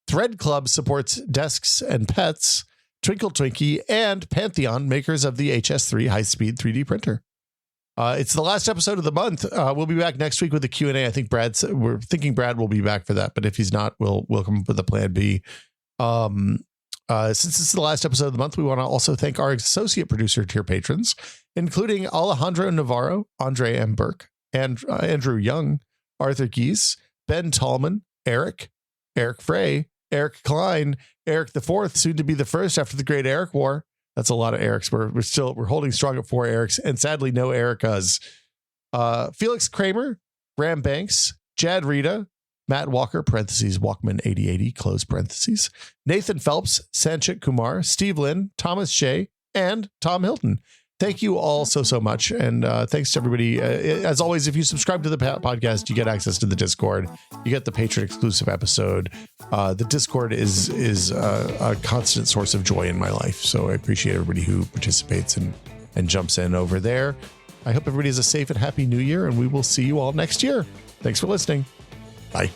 Thread Club supports Desks and Pets, Twinkle Twinkie, and Pantheon, makers of the HS3 high-speed 3D printer. It's the last episode of the month. We'll be back next week with a Q&A. I think we're thinking Brad will be back for that, but if he's not, we'll come up with a plan B. Since this is the last episode of the month, we want to also thank our associate producer tier patrons, including Alejandro Navarro, Andre M. Burke, and Andrew Young, Arthur Gies, Ben Tallman, Eric Frey, Eric Klein, Eric the Fourth, soon to be the first after the Great Eric War. That's a lot of Erics. We're holding strong at 4 Erics, and sadly no Ericas. Felix Kramer, Graham Banks, Jad Rita, Matt Walker, parentheses, Walkman 8080, close parentheses, Nathan Phelps, Sanchit Kumar, Steve Lynn, Thomas Shea, and Tom Hilton. Thank you all so much. And thanks to everybody. As always, if you subscribe to the podcast, you get access to the Discord. You get the patron exclusive episode. The Discord is a constant source of joy in my life. So I appreciate everybody who participates and jumps in over there. I hope everybody has a safe and happy new year, and we will see you all next year. Thanks for listening. Bye.